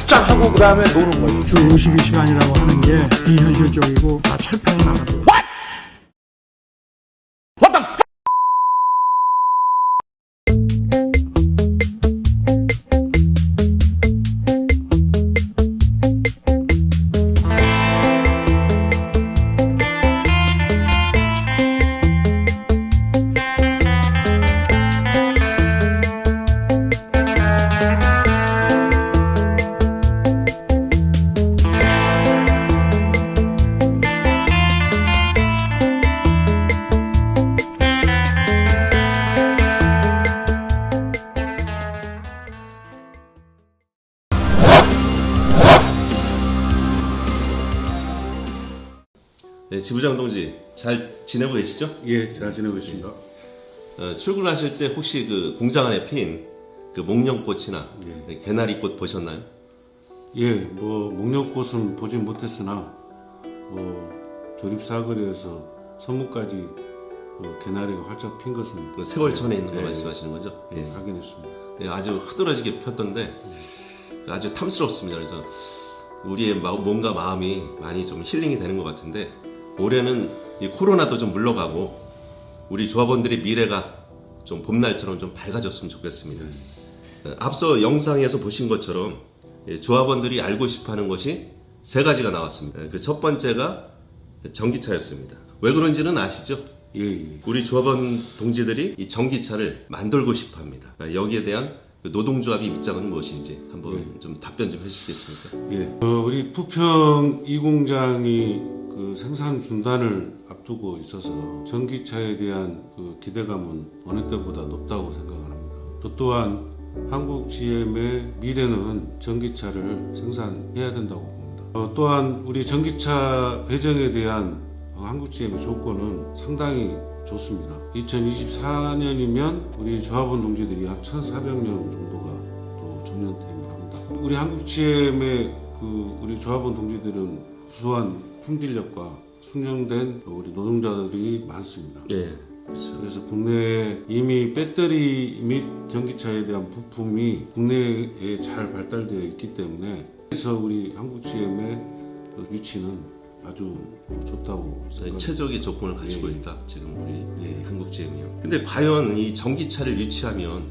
쫙 하고 그 다음에 노는 거지. 주 52시간이라고 하는 게 비현실적이고 다 철폐해 나가고. 네, 지부장 동지 잘 지내고 계시죠? 예, 잘 지내고 있습니다. 출근하실 때 혹시 그 공장 안에 핀 그 목련꽃이나 개나리꽃 보셨나요? 예, 뭐 목련꽃은 보진 못했으나 조립 사거리에서 선무까지 개나리가 활짝 핀 것은 그 세월천에 있는 거 말씀하시는 거죠? 예, 확인했습니다. 네, 아주 흐드러지게 폈던데 아주 탐스럽습니다. 그래서 우리의 몸과 마음이 많이 좀 힐링이 되는 것 같은데 올해는 이 코로나도 좀 물러가고 우리 조합원들의 미래가 좀 봄날처럼 좀 밝아졌으면 좋겠습니다. 앞서 영상에서 보신 것처럼 조합원들이 알고 싶어하는 것이 세 가지가 나왔습니다. 그 첫 번째가 전기차였습니다. 왜 그런지는 아시죠? 예. 우리 조합원 동지들이 이 전기차를 만들고 싶어합니다. 여기에 대한 그 노동조합의 입장은 무엇인지 한번 좀 답변 좀 해주시겠습니까? 예. 우리 부평 이 공장이 그 생산 중단을 앞두고 있어서 전기차에 대한 그 기대감은 어느 때보다 높다고 생각을 합니다. 저 또한 한국 GM의 미래는 전기차를 생산해야 된다고 봅니다. 또한 우리 전기차 배정에 대한 한국 GM의 조건은 상당히 좋습니다. 2024년이면 우리 조합원 동지들이 약 1,400명 정도가 또 정년 퇴임을 합니다. 우리 한국 GM의 우리 조합원 동지들은 우수한 품질력과 숙련된 우리 노동자들이 많습니다. 네. 그렇죠. 그래서 국내에 이미 배터리 및 전기차에 대한 부품이 국내에 잘 발달되어 있기 때문에 그래서 우리 한국 GM의 위치는 아주 좋다고 생각합니다. 최적의 조건을 가지고 있다. 지금 우리 한국 GM이요. 근데 과연 이 전기차를 유치하면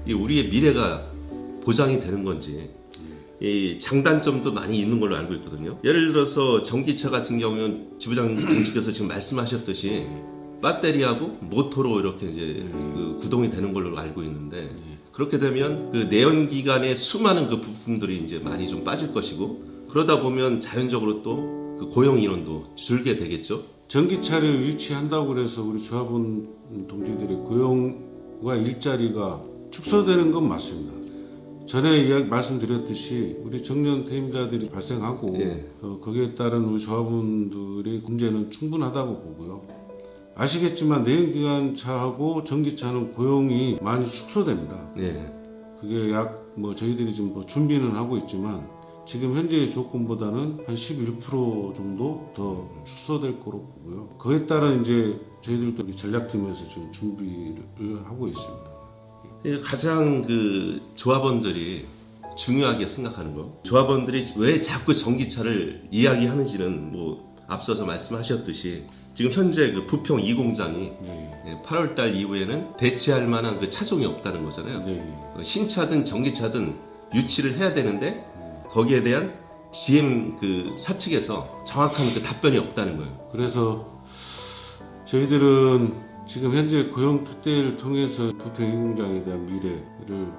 이 우리의 미래가 보장이 되는 건지 이 장단점도 많이 있는 걸로 알고 있거든요. 예를 들어서 전기차 같은 경우는 지부장 동지께서 지금 말씀하셨듯이 배터리하고 모터로 이렇게 이제 그 구동이 되는 걸로 알고 있는데 그렇게 되면 그 내연기관의 수많은 그 부품들이 이제 많이 좀 빠질 것이고 그러다 보면 자연적으로 또 그 고용 인원도 줄게 되겠죠. 전기차를 유치한다고 해서 우리 조합원 동지들의 고용과 일자리가 축소되는 건 맞습니다. 전에 말씀드렸듯이 우리 정년 퇴임자들이 발생하고 거기에 따른 우리 조합원들의 문제는 충분하다고 보고요. 아시겠지만 내연기관차하고 전기차는 고용이 많이 축소됩니다. 그게 약 저희들이 지금 준비는 하고 있지만 지금 현재의 조건보다는 한 11% 정도 더 축소될 거로 보고요. 그에 따른 이제 저희들도 전략팀에서 지금 준비를 하고 있습니다. 가장 그 조합원들이 중요하게 생각하는 거. 조합원들이 왜 자꾸 전기차를 이야기하는지는 앞서서 말씀하셨듯이 지금 현재 그 부평 2공장이 8월달 이후에는 대체할 만한 그 차종이 없다는 거잖아요. 신차든 전기차든 유치를 해야 되는데 거기에 대한 GM 그 사측에서 정확한 그 답변이 없다는 거예요. 그래서 저희들은 지금 현재 고용 투자를 통해서 부평 2공장에 대한 미래를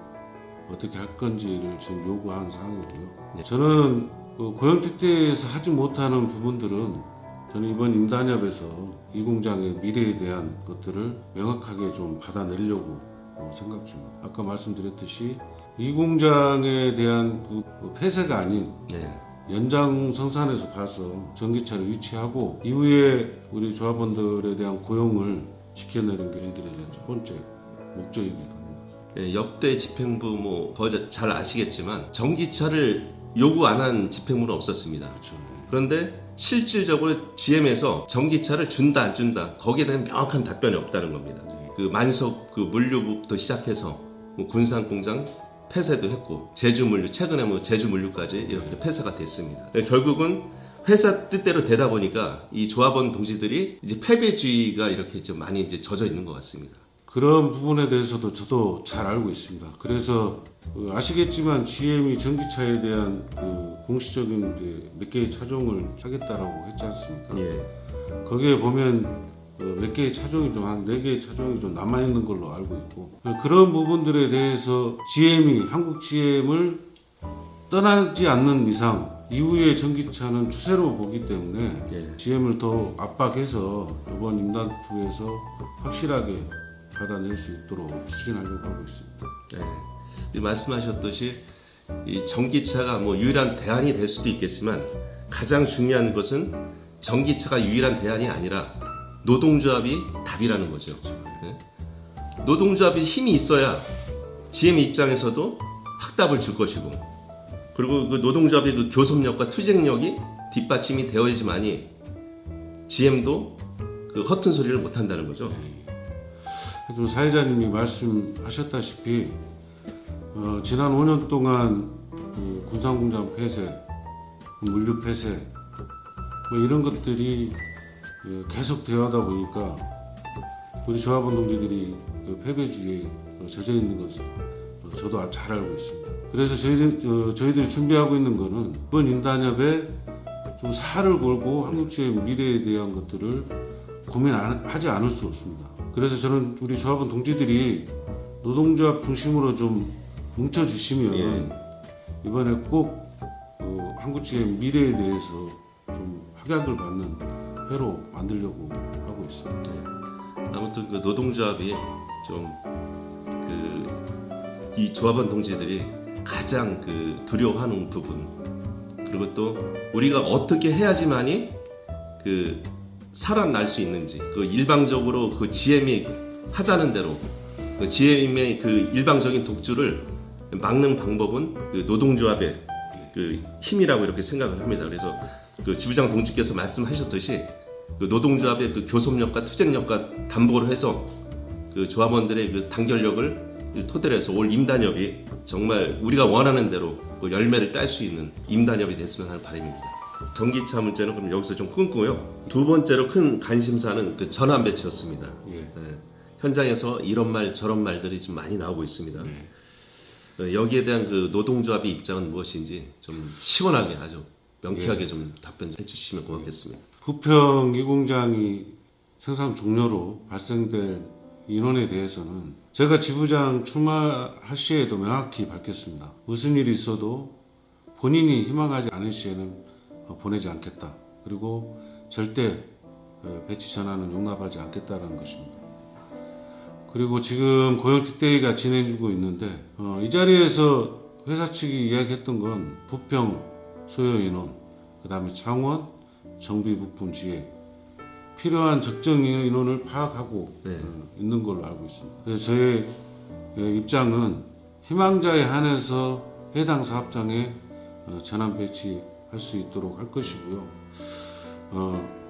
어떻게 할 건지를 지금 요구한 사항이고요. 저는 고용 투자에서 하지 못하는 부분들은 저는 이번 임단협에서 이 공장의 미래에 대한 것들을 명확하게 좀 받아내려고 생각 중입니다. 아까 말씀드렸듯이 이 공장에 대한 폐쇄가 아닌 연장 생산에서 봐서 전기차를 유치하고 이후에 우리 조합원들에 대한 고용을 지켜내는 게 저희들에 대한 첫 번째 목적이기도 합니다. 역대 집행부 더 잘 아시겠지만 전기차를 요구 안 한 집행부는 없었습니다. 그렇죠. 그런데 실질적으로 GM에서 전기차를 준다 안 준다 거기에 대한 명확한 답변이 없다는 겁니다. 그 만석 그 물류부터 시작해서 군산 공장 폐쇄도 했고 제주물류 최근에 뭐 제주물류까지 이렇게 폐쇄가 됐습니다. 결국은 회사 뜻대로 되다 보니까 이 조합원 동지들이 이제 패배주의가 이렇게 좀 많이 이제 젖어 있는 것 같습니다. 그런 부분에 대해서도 저도 잘 알고 있습니다. 그래서 아시겠지만 GM이 전기차에 대한 공식적인 이제 몇 개의 차종을 하겠다라고 했지 않습니까? 예. 거기에 보면 몇 개의 차종이 좀 한 4개의 차종이 좀 남아있는 걸로 알고 있고 그런 부분들에 대해서 GM이 한국 GM을 떠나지 않는 이상 이후의 전기차는 추세로 보기 때문에 예. GM을 더 압박해서 이번 임단투에서 확실하게 받아낼 수 있도록 추진하려고 하고 있습니다. 네. 말씀하셨듯이 이 전기차가 뭐 유일한 대안이 될 수도 있겠지만 가장 중요한 것은 전기차가 유일한 대안이 아니라 노동조합이 답이라는 거죠. 네. 노동조합이 힘이 있어야 GM 입장에서도 확답을 줄 것이고 그리고 그 노동조합의 그 교섭력과 투쟁력이 뒷받침이 되어야지만이 GM도 그 허튼 소리를 못 한다는 거죠. 좀 사회자님이 말씀하셨다시피 지난 5년 동안 군산공장 폐쇄, 물류 폐쇄 뭐 이런 것들이 계속 되어하다 보니까 우리 조합원 동지들이 패배주의에 젖어 있는 것을 저도 잘 알고 있습니다. 그래서 저희들이 준비하고 있는 거는 이번 인단협에 좀 살을 걸고 한국GM 미래에 대한 것들을 고민하지 않을 수 없습니다. 그래서 저는 우리 조합원 동지들이 노동조합 중심으로 좀 뭉쳐주시면 이번에 꼭 한국GM 미래에 대해서 좀 확약을 받는 회로 만들려고 하고 있습니다. 네. 아무튼 그 노동조합이 좀 이 조합원 동지들이 가장 그 두려워하는 부분 그리고 또 우리가 어떻게 해야지만이 그 살아날 수 있는지 그 일방적으로 그 GM이 하자는 대로 그 GM의 그 일방적인 독주를 막는 방법은 그 노동조합의 그 힘이라고 이렇게 생각을 합니다. 그래서 그 지부장 동지께서 말씀하셨듯이 그 노동조합의 그 교섭력과 투쟁력과 담보를 해서 그 조합원들의 그 단결력을 토대로 해서 올 임단협이 정말 우리가 원하는 대로 그 열매를 딸 수 있는 임단협이 됐으면 하는 바람입니다. 전기차 문제는 그럼 여기서 좀 끊고요. 두 번째로 큰 관심사는 그 전환 배치였습니다. 네. 현장에서 이런 말 저런 말들이 좀 많이 나오고 있습니다. 여기에 대한 그 노동조합의 입장은 무엇인지 좀 시원하게 아주 명쾌하게 좀 답변해 주시면 고맙겠습니다. 부평 이 공장이 생산 종료로 발생된 인원에 대해서는 제가 지부장 출마할 시에도 명확히 밝혔습니다. 무슨 일이 있어도 본인이 희망하지 않은 시에는 보내지 않겠다. 그리고 절대 배치 전환은 용납하지 않겠다는 것입니다. 그리고 지금 고용 특대회가 진행되고 있는데 이 자리에서 회사 측이 이야기했던 건 부평 소요 인원, 그 다음에 창원, 정비 부품 지혜 필요한 적정 인원을 파악하고 있는 걸로 알고 있습니다. 그래서 저의 입장은 희망자에 한해서 해당 사업장에 전환 배치할 수 있도록 할 것이고요.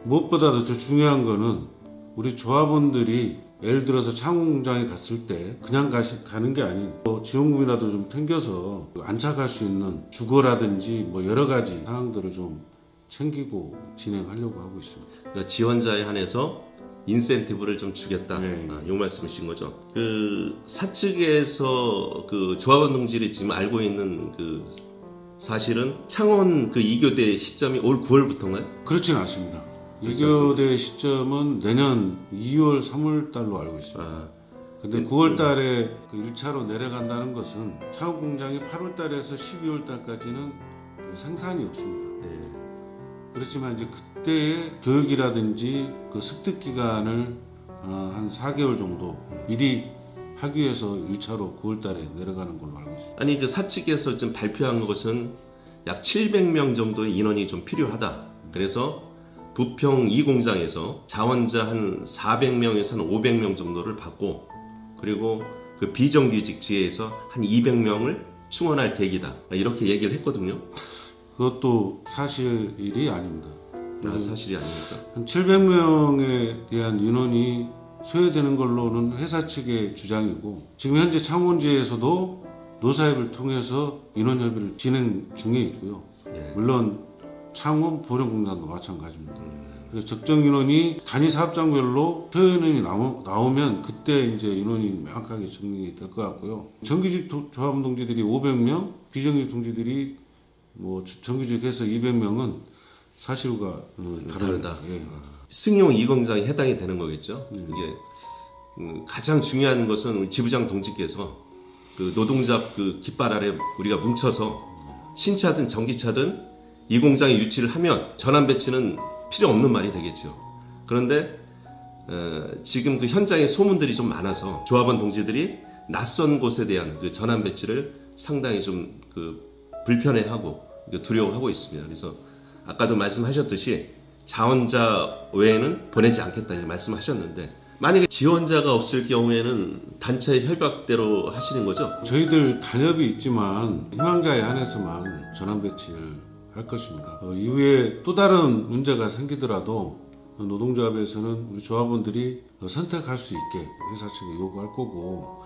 무엇보다도 더 중요한 거는 우리 조합원들이 예를 들어서 창원 공장에 갔을 때 그냥 가는 게 아닌 지원금이라도 좀 챙겨서 안착할 수 있는 주거라든지 뭐 여러 가지 상황들을 좀 챙기고 진행하려고 하고 있습니다. 그러니까 지원자에 한해서 인센티브를 좀 주겠다. 네. 요 말씀이신 거죠. 그 사측에서 그 조합원 동지들이 지금 알고 있는 그 사실은 창원 그 2교대 시점이 올 9월부터인가요? 그렇지는 않습니다. 2교대 시점은 내년 2월, 3월 달로 알고 있습니다. 근데 9월 달에 그 1차로 내려간다는 것은 창원 공장이 8월 달에서 12월 달까지는 그 생산이 없습니다. 그렇지만 이제 그때의 교육이라든지 그 습득 기간을 한 4개월 정도 미리 하기 위해서 1차로 9월 달에 내려가는 걸로 알고 있습니다. 아니 그 사측에서 지금 발표한 것은 약 700명 정도의 인원이 좀 필요하다. 그래서 부평 2공장에서 자원자 한 400명에서 한 500명 정도를 받고 그리고 그 비정규직 지회에서 한 200명을 충원할 계획이다. 이렇게 얘기를 했거든요. 그것도 사실이 아닙니다. 사실이 아닙니까? 한 700명에 대한 인원이 소요되는 걸로는 회사 측의 주장이고 지금 현재 창원지에서도 노사협을 통해서 인원협의를 진행 중에 있고요. 예. 물론 창원 보령공단도 마찬가지입니다. 그래서 적정 인원이 단위 사업장별로 소요 인원이 나오면 그때 이제 인원이 명확하게 정리될 것 같고요. 정규직 조합원 동지들이 500명, 비정규직 동지들이 뭐 정규직에서 200명은 사실과 다르다. 예. 승용 2공장에 해당이 되는 거겠죠. 이게 가장 중요한 것은 우리 지부장 동지께서 그 노동조합 그 깃발 아래 우리가 뭉쳐서 신차든 전기차든 이 공장에 유치를 하면 전환 배치는 필요 없는 말이 되겠죠. 그런데 지금 그 현장에 소문들이 좀 많아서 조합원 동지들이 낯선 곳에 대한 그 전환 배치를 상당히 좀 그 불편해하고 두려워하고 있습니다. 그래서 아까도 말씀하셨듯이 자원자 외에는 보내지 않겠다 이렇게 말씀하셨는데 만약에 지원자가 없을 경우에는 단체 협약대로 하시는 거죠? 저희들 단협이 있지만 희망자에 한해서만 전환 배치를 할 것입니다. 이후에 또 다른 문제가 생기더라도 노동조합에서는 우리 조합원들이 선택할 수 있게 회사 측에 요구할 거고,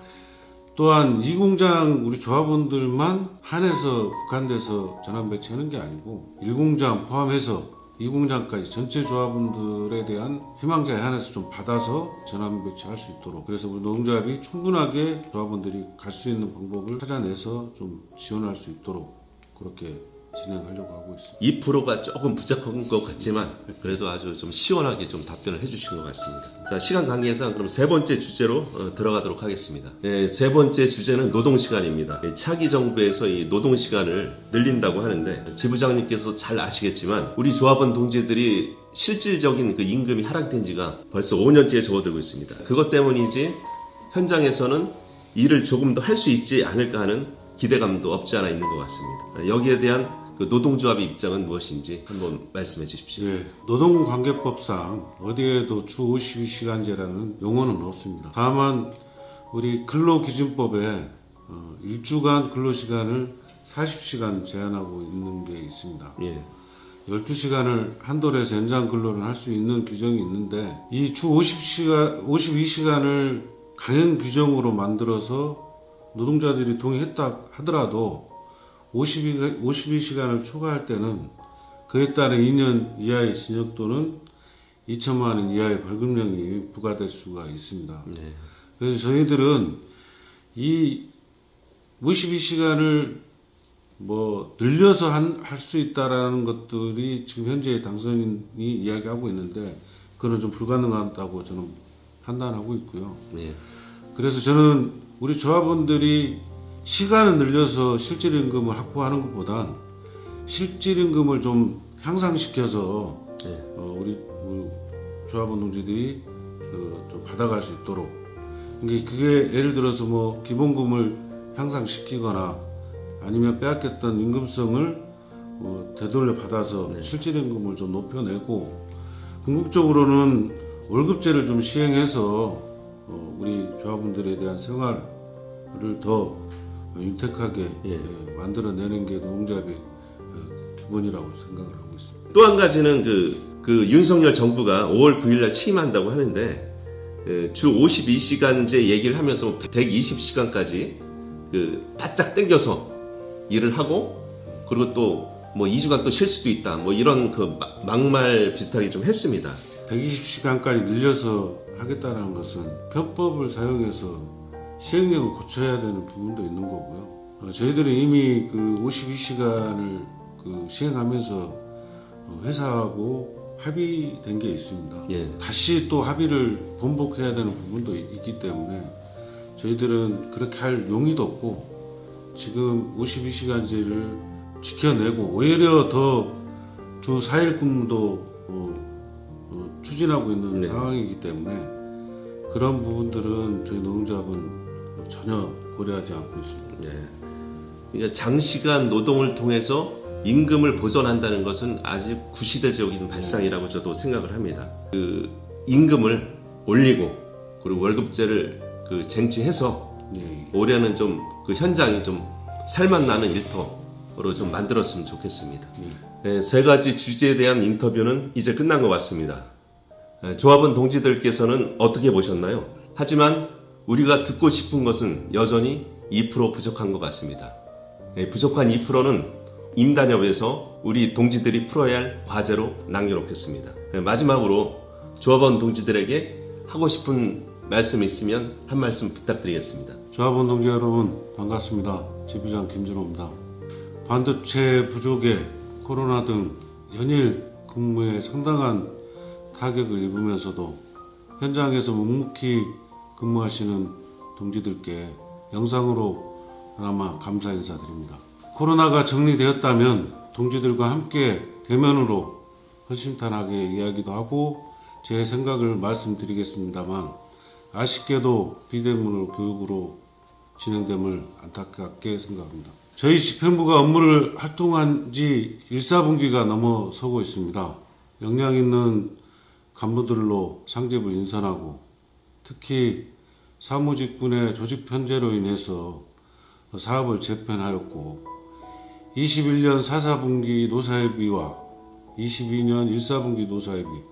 또한 이 공장 우리 조합원들만 한해서 국한돼서 전환 배치하는 게 아니고 1공장 포함해서 2공장까지 전체 조합원들에 대한 희망자에 한해서 좀 받아서 전환 배치할 수 있도록, 그래서 우리 노동조합이 충분하게 조합원들이 갈 수 있는 방법을 찾아내서 좀 지원할 수 있도록 그렇게 진행하려고 하고 있습니다. 2%가 조금 부족한 것 같지만 그래도 아주 좀 시원하게 좀 답변을 해주신 것 같습니다. 자, 시간 관계상 그럼 세 번째 주제로 들어가도록 하겠습니다. 세 번째 주제는 노동시간입니다. 차기 정부에서 이 노동시간을 늘린다고 하는데 지부장님께서 잘 아시겠지만 우리 조합원 동지들이 실질적인 그 임금이 하락된 지가 벌써 5년째에 접어들고 있습니다. 그것 때문이지 현장에서는 일을 조금 더 할 수 있지 않을까 하는 기대감도 없지 않아 있는 것 같습니다. 여기에 대한 그 노동조합의 입장은 무엇인지 한번 말씀해 주십시오. 예, 노동관계법상 어디에도 주 52시간제라는 용어는 없습니다. 다만 우리 근로기준법에 1주간 근로시간을 40시간 제한하고 있는 게 있습니다. 예. 12시간을 한돌에서 연장 근로를 할 수 있는 규정이 있는데 이 주 52시간을 강행 규정으로 만들어서 노동자들이 동의했다 하더라도 52시간을 초과할 때는 그에 따른 2년 이하의 징역 또는 2천만 원 이하의 벌금형이 부과될 수가 있습니다. 네. 그래서 저희들은 이 52시간을 뭐 늘려서 할 수 있다라는 것들이 지금 현재 당선인이 이야기하고 있는데 그거는 좀 불가능하다고 저는 판단하고 있고요. 네. 그래서 저는 우리 조합원들이 시간을 늘려서 실질임금을 확보하는 것보단 실질임금을 좀 향상시켜서 우리 조합원 동지들이 좀 받아갈 수 있도록, 그게 예를 들어서 뭐 기본금을 향상시키거나 아니면 빼앗겼던 임금성을 되돌려 받아서 실질임금을 좀 높여내고, 궁극적으로는 월급제를 좀 시행해서 우리 조합원들에 대한 생활을 더 윤택하게 만들어내는 게 노동조합의 기본이라고 생각을 하고 있습니다. 또 한 가지는 그 윤석열 정부가 5월 9일날 취임한다고 하는데 주 52시간제 얘기를 하면서 120시간까지 그 바짝 당겨서 일을 하고, 그리고 또 뭐 2주간 또 쉴 수도 있다 뭐 이런 그 막말 비슷하게 좀 했습니다. 120시간까지 늘려서 하겠다는 것은 편법을 사용해서 시행령을 고쳐야 되는 부분도 있는 거고요. 저희들은 이미 그 52시간을 시행하면서 회사하고 합의된 게 있습니다. 예. 다시 또 합의를 번복해야 되는 부분도 있기 때문에 저희들은 그렇게 할 용의도 없고 지금 52시간제를 지켜내고 오히려 더 주 4일 근무도 추진하고 있는 상황이기 때문에 그런 부분들은 저희 노동조합은 전혀 고려하지 않고 있습니다. 네. 그러니까 장시간 노동을 통해서 임금을 보전한다는 것은 아주 구시대적인 발상이라고 저도 생각을 합니다. 그 임금을 올리고 그리고 월급제를 쟁취해서 올해는 좀 그 현장이 좀 살맛나는 일터로 좀 만들었으면 좋겠습니다. 네, 세 가지 주제에 대한 인터뷰는 이제 끝난 것 같습니다. 조합원 동지들께서는 어떻게 보셨나요? 하지만 우리가 듣고 싶은 것은 여전히 2% 부족한 것 같습니다. 부족한 2%는 임단협에서 우리 동지들이 풀어야 할 과제로 남겨놓겠습니다. 마지막으로 조합원 동지들에게 하고 싶은 말씀이 있으면 한 말씀 부탁드리겠습니다. 조합원 동지 여러분 반갑습니다. 지부장 김준호입니다. 반도체 부족에 코로나 등 연일 근무에 상당한 타격을 입으면서도 현장에서 묵묵히 근무하시는 동지들께 영상으로나마 감사 인사드립니다. 코로나가 정리되었다면 동지들과 함께 대면으로 허심탄회하게 이야기도 하고 제 생각을 말씀드리겠습니다만 아쉽게도 비대면 교육으로 진행됨을 안타깝게 생각합니다. 저희 집행부가 업무를 활동한 지 1사분기가 넘어서고 있습니다. 역량 있는 간부들로 상집을 인선하고 특히 사무직군의 조직 편제로 인해서 사업을 재편하였고 21년 4사분기 노사협의와 22년 1사분기 노사협의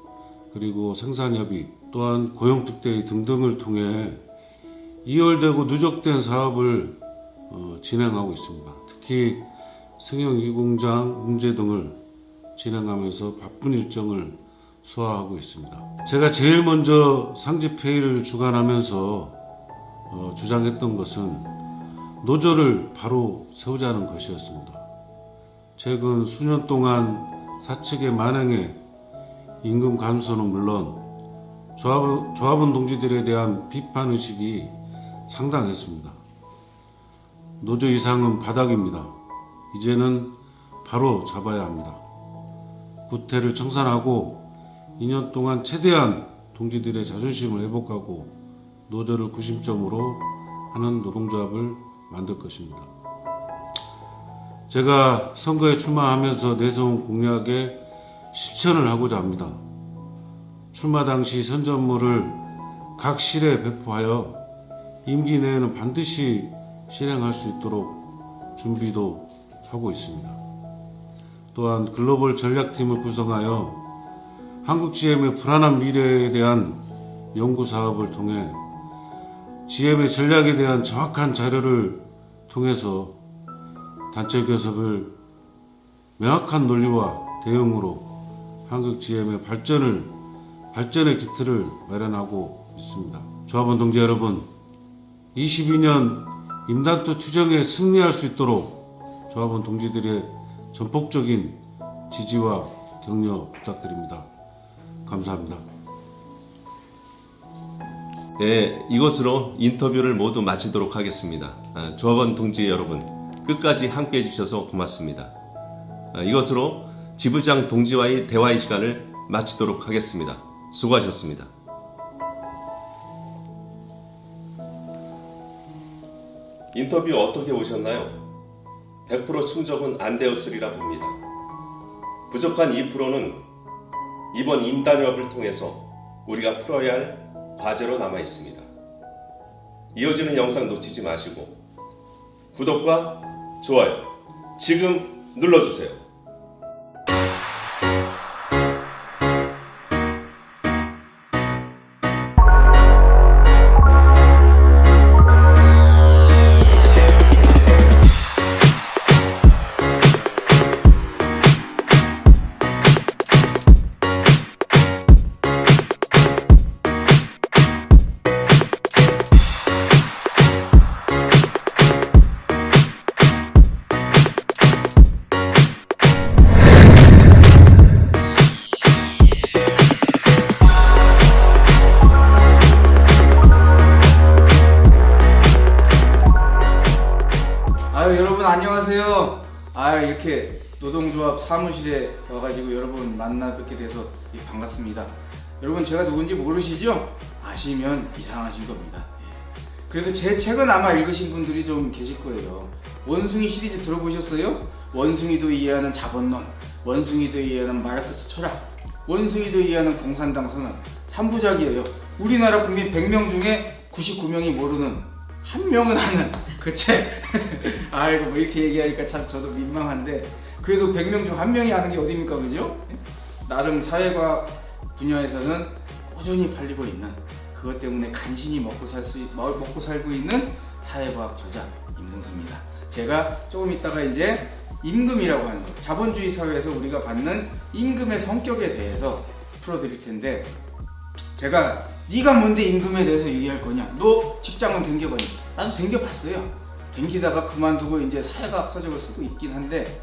그리고 생산협의 또한 고용특대회 등등을 통해 이월되고 누적된 사업을 진행하고 있습니다. 특히 승용 2공장 문제 등을 진행하면서 바쁜 일정을 소화하고 있습니다. 제가 제일 먼저 상집회의를 주관하면서 주장했던 것은 노조를 바로 세우자는 것이었습니다. 최근 수년 동안 사측의 만행에 임금 감소는 물론 조합원 동지들에 대한 비판의식이 상당했습니다. 노조 이상은 바닥입니다. 이제는 바로 잡아야 합니다. 구태를 청산하고 2년 동안 최대한 동지들의 자존심을 회복하고 노조를 구심점으로 하는 노동조합을 만들 것입니다. 제가 선거에 출마하면서 내세운 공약에 실천을 하고자 합니다. 출마 당시 선전물을 각 실에 배포하여 임기 내에는 반드시 실행할 수 있도록 준비도 하고 있습니다. 또한 글로벌 전략팀을 구성하여 한국 GM의 불안한 미래에 대한 연구 사업을 통해 GM의 전략에 대한 정확한 자료를 통해서 단체 교섭을 명확한 논리와 대응으로 한국 GM의 발전의 기틀을 마련하고 있습니다. 조합원 동지 여러분, 22년 임단토 투쟁에 승리할 수 있도록 조합원 동지들의 전폭적인 지지와 격려 부탁드립니다. 감사합니다. 네, 이것으로 인터뷰를 모두 마치도록 하겠습니다. 조합원 동지 여러분, 끝까지 함께 해주셔서 고맙습니다. 이것으로 지부장 동지와의 대화의 시간을 마치도록 하겠습니다. 수고하셨습니다. 인터뷰 어떻게 보셨나요? 100% 충족은 안 되었으리라 봅니다. 부족한 2%는 이번 임단협을 통해서 우리가 풀어야 할 과제로 남아 있습니다. 이어지는 영상 놓치지 마시고 구독과 좋아요 지금 눌러주세요. 여러분 안녕하세요. 이렇게 노동조합 사무실에 와가지고 여러분 만나 뵙게 돼서 반갑습니다. 여러분 제가 누군지 모르시죠? 아시면 이상하신 겁니다. 그래서 제 책은 아마 읽으신 분들이 좀 계실 거예요. 원숭이 시리즈 들어보셨어요? 원숭이도 이해하는 자본론, 원숭이도 이해하는 마르크스 철학, 원숭이도 이해하는 공산당 선언 3부작이에요. 우리나라 국민 100명 중에 99명이 모르는 한 명은 아는 그 책. 아이고 뭐 이렇게 얘기하니까 참 저도 민망한데 그래도 100명 중 한 명이 아는 게 어딥니까, 그죠? 나름 사회과학 분야에서는 꾸준히 팔리고 있는 그것 때문에 간신히 먹고 살고 있는 사회과학 저자 임승수입니다. 제가 조금 있다가 이제 임금이라고 하는 것, 자본주의 사회에서 우리가 받는 임금의 성격에 대해서 풀어드릴 텐데, 제가 네가 뭔데 임금에 대해서 얘기할 거냐, 너 직장은 댕겨봤냐? 나도 댕겨봤어요. 댕기다가 그만두고 이제 사회과학 서적을 쓰고 있긴 한데,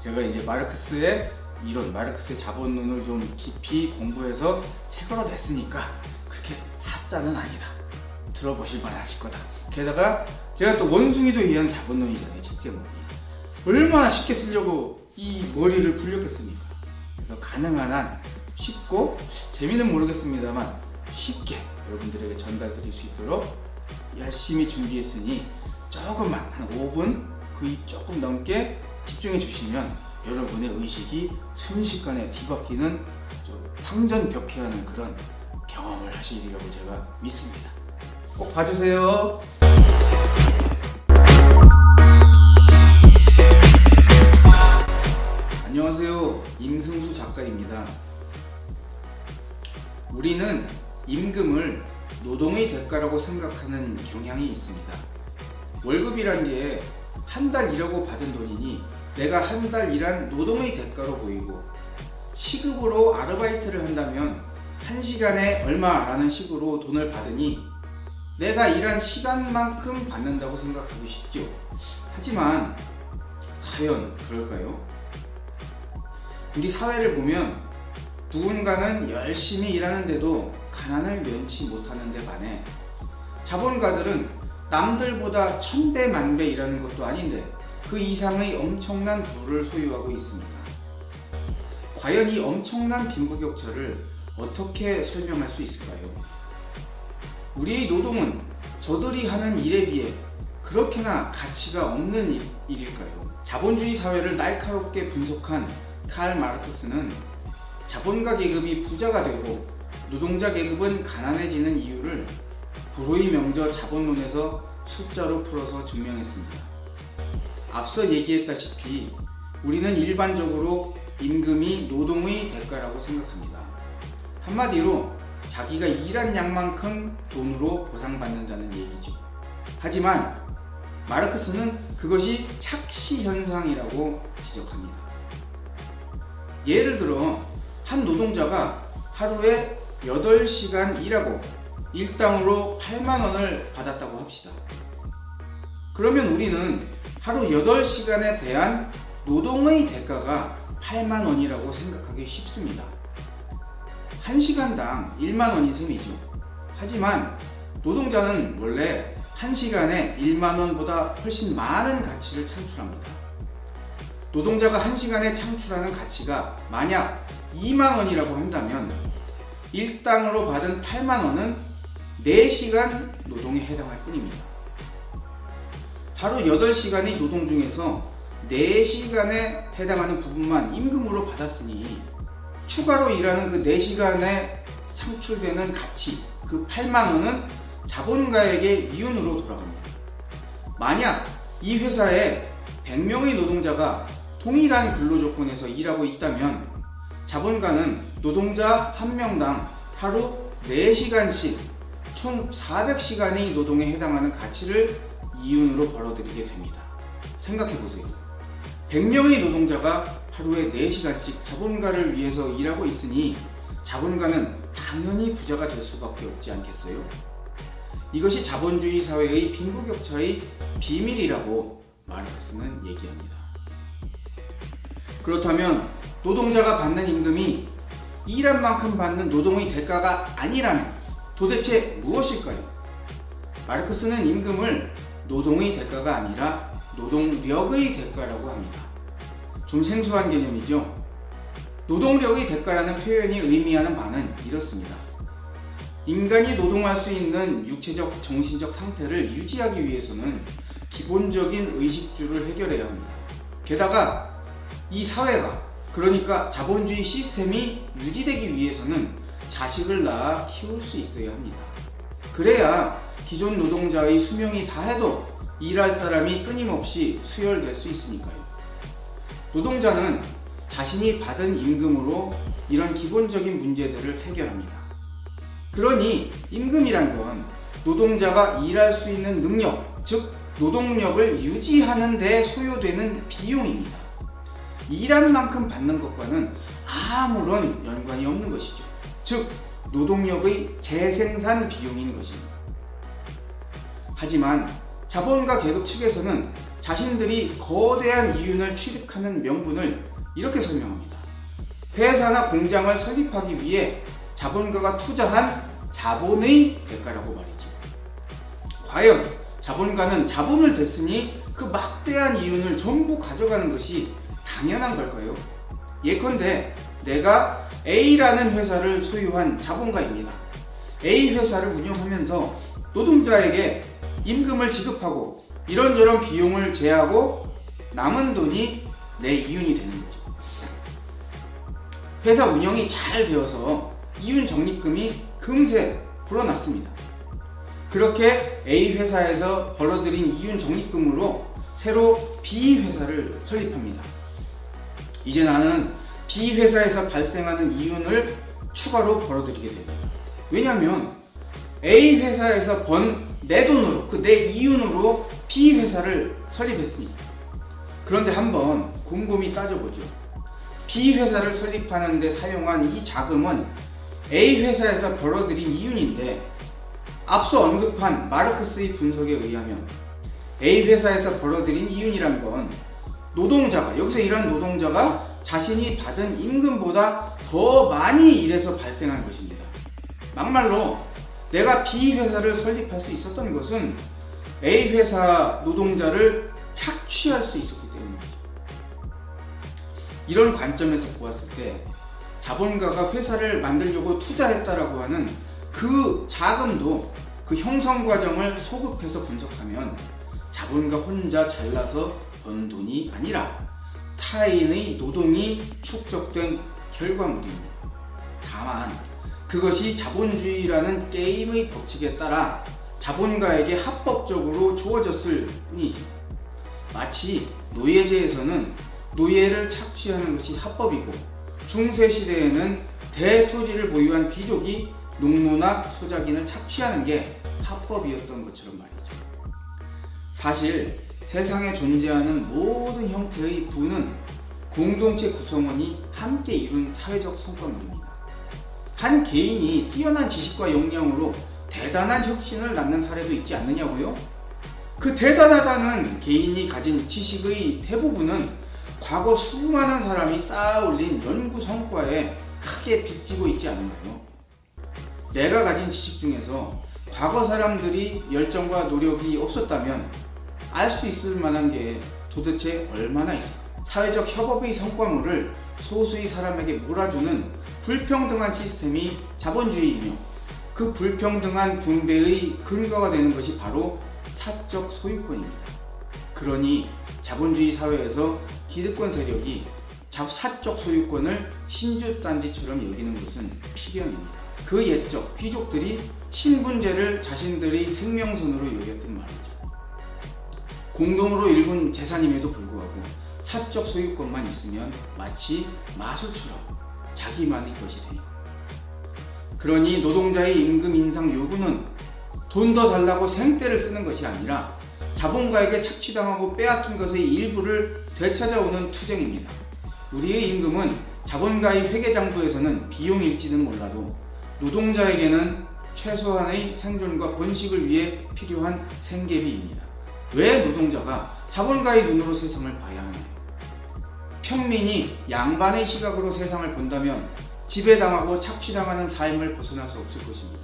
제가 이제 마르크스의 이론, 마르크스의 자본론을 좀 깊이 공부해서 책으로 냈으니까 그렇게 사자는 아니다. 들어보실 만하실 거다. 게다가 제가 또 원숭이도 이해한 자본론이잖아요, 책 제목이. 얼마나 쉽게 쓰려고 이 머리를 굴렸겠습니까? 그래서 가능한 한 쉽고, 재미는 모르겠습니다만 쉽게 여러분들에게 전달드릴 수 있도록 열심히 준비했으니 조금만, 한 5분 거의 조금 넘게 집중해 주시면 여러분의 의식이 순식간에 뒤바뀌는 상전벽해하는 그런 경험을 하시리라고 제가 믿습니다. 꼭 봐주세요. 안녕하세요, 임승수 작가입니다. 우리는 임금을 노동의 대가라고 생각하는 경향이 있습니다. 월급이란 게 한 달 일하고 받은 돈이니 내가 한 달 일한 노동의 대가로 보이고, 시급으로 아르바이트를 한다면 한 시간에 얼마라는 식으로 돈을 받으니 내가 일한 시간만큼 받는다고 생각하고 싶죠. 하지만 과연 그럴까요? 우리 사회를 보면 누군가는 열심히 일하는데도 가난을 면치 못하는 데 반해 자본가들은 남들보다 1000배 만배 일하는 것도 아닌데 그 이상의 엄청난 부를 소유하고 있습니다. 과연 이 엄청난 빈부격차를 어떻게 설명할 수 있을까요? 우리의 노동은 저들이 하는 일에 비해 그렇게나 가치가 없는 일일까요? 자본주의 사회를 날카롭게 분석한 칼 마르크스는 자본가 계급이 부자가 되고 노동자 계급은 가난해지는 이유를 불호의 명저 자본론에서 숫자로 풀어서 증명했습니다. 앞서 얘기했다시피 우리는 일반적으로 임금이 노동의 대가라고 생각합니다. 한마디로 자기가 일한 양만큼 돈으로 보상받는다는 얘기죠. 하지만 마르크스는 그것이 착시 현상이라고 지적합니다. 예를 들어 한 노동자가 하루에 8시간 일하고 일당으로 8만 원을 받았다고 합시다. 그러면 우리는 하루 8시간에 대한 노동의 대가가 8만 원이라고 생각하기 쉽습니다. 1시간당 1만 원인 셈이죠. 하지만 노동자는 원래 1시간에 1만 원보다 훨씬 많은 가치를 창출합니다. 노동자가 1시간에 창출하는 가치가 만약 2만 원이라고 한다면 일당으로 받은 8만 원은 4시간 노동에 해당할 뿐입니다. 하루 8시간의 노동 중에서 4시간에 해당하는 부분만 임금으로 받았으니 추가로 일하는 그 4시간에 창출되는 가치, 그 8만 원은 자본가에게 이윤으로 돌아갑니다. 만약 이 회사에 100명의 노동자가 동일한 근로조건에서 일하고 있다면 자본가는 노동자 1명당 하루 4시간씩 총 400시간의 노동에 해당하는 가치를 이윤으로 벌어들이게 됩니다. 생각해보세요. 100명의 노동자가 하루에 4시간씩 자본가를 위해서 일하고 있으니 자본가는 당연히 부자가 될 수밖에 없지 않겠어요? 이것이 자본주의 사회의 빈부격차의 비밀이라고 마르크스는 얘기합니다. 그렇다면 노동자가 받는 임금이 일한 만큼 받는 노동의 대가가 아니라면 도대체 무엇일까요? 마르크스는 임금을 노동의 대가가 아니라 노동력의 대가라고 합니다. 좀 생소한 개념이죠. 노동력의 대가라는 표현이 의미하는 바는 이렇습니다. 인간이 노동할 수 있는 육체적, 정신적 상태를 유지하기 위해서는 기본적인 의식주를 해결해야 합니다. 게다가 이 사회가, 그러니까 자본주의 시스템이 유지되기 위해서는 자식을 낳아 키울 수 있어야 합니다. 그래야 기존 노동자의 수명이 다해도 일할 사람이 끊임없이 수혈될 수 있으니까요. 노동자는 자신이 받은 임금으로 이런 기본적인 문제들을 해결합니다. 그러니 임금이란 건 노동자가 일할 수 있는 능력, 즉 노동력을 유지하는 데 소요되는 비용입니다. 일한 만큼 받는 것과는 아무런 연관이 없는 것이죠. 즉 노동력의 재생산 비용인 것입니다. 하지만 자본가 계급 측에서는 자신들이 거대한 이윤을 취득하는 명분을 이렇게 설명합니다. 회사나 공장을 설립하기 위해 자본가가 투자한 자본의 대가라고 말이죠. 과연 자본가는 자본을 댔으니 그 막대한 이윤을 전부 가져가는 것이 당연한 걸까요? 예컨대 내가 A라는 회사를 소유한 자본가입니다. A 회사를 운영하면서 노동자에게 임금을 지급하고 이런저런 비용을 제하고 남은 돈이 내 이윤이 되는 거죠. 회사 운영이 잘 되어서 이윤 적립금이 금세 불어났습니다. 그렇게 A 회사에서 벌어들인 이윤 적립금으로 새로 B 회사를 설립합니다. 이제 나는 B 회사에서 발생하는 이윤을 추가로 벌어들이게 됩니다. 왜냐하면 A 회사에서 번 내 돈으로, 그 내 이윤으로 B 회사를 설립했으니까. 그런데 한번 곰곰이 따져보죠. B 회사를 설립하는 데 사용한 이 자금은 A 회사에서 벌어들인 이윤인데, 앞서 언급한 마르크스의 분석에 의하면 A 회사에서 벌어들인 이윤이란 건 노동자가, 여기서 일하는 노동자가 자신이 받은 임금보다 더 많이 일해서 발생한 것입니다. 막말로 내가 B 회사를 설립할 수 있었던 것은 A 회사 노동자를 착취할 수 있었기 때문입니다. 이런 관점에서 보았을 때 자본가가 회사를 만들려고 투자했다라고 하는 그 자금도 그 형성 과정을 소급해서 분석하면 자본가 혼자 잘나서 번 돈이 아니라 타인의 노동이 축적된 결과물입니다. 다만 그것이 자본주의라는 게임의 법칙에 따라 자본가에게 합법적으로 주어졌을 뿐이죠. 마치 노예제에서는 노예를 착취하는 것이 합법이고 중세시대에는 대토지를 보유한 귀족이 농노나 소작인을 착취하는 게 합법이었던 것처럼 말이죠. 사실 세상에 존재하는 모든 형태의 부는 공동체 구성원이 함께 이룬 사회적 성과물입니다. 한 개인이 뛰어난 지식과 역량으로 대단한 혁신을 낳는 사례도 있지 않느냐고요? 그 대단하다는 개인이 가진 지식의 대부분은 과거 수많은 사람이 쌓아 올린 연구 성과에 크게 빚지고 있지 않나요? 내가 가진 지식 중에서 과거 사람들이 열정과 노력이 없었다면 알 수 있을 만한 게 도대체 얼마나 있을까? 사회적 협업의 성과물을 소수의 사람에게 몰아주는 불평등한 시스템이 자본주의이며 그 불평등한 분배의 근거가 되는 것이 바로 사적 소유권입니다. 그러니 자본주의 사회에서 기득권 세력이 사적 소유권을 신주단지처럼 여기는 것은 필연입니다. 그 옛적 귀족들이 신분제를 자신들의 생명선으로 여겼던 말이죠. 공동으로 일군 재산임에도 불구하고 사적 소유권만 있으면 마치 마술처럼 자기만의 것이 되니까. 그러니 노동자의 임금 인상 요구는 돈 더 달라고 생떼를 쓰는 것이 아니라 자본가에게 착취당하고 빼앗긴 것의 일부를 되찾아오는 투쟁입니다. 우리의 임금은 자본가의 회계장부에서는 비용일지는 몰라도 노동자에게는 최소한의 생존과 번식을 위해 필요한 생계비입니다. 왜 노동자가 자본가의 눈으로 세상을 봐야 하나요? 평민이 양반의 시각으로 세상을 본다면 지배당하고 착취당하는 삶을 벗어날 수 없을 것입니다.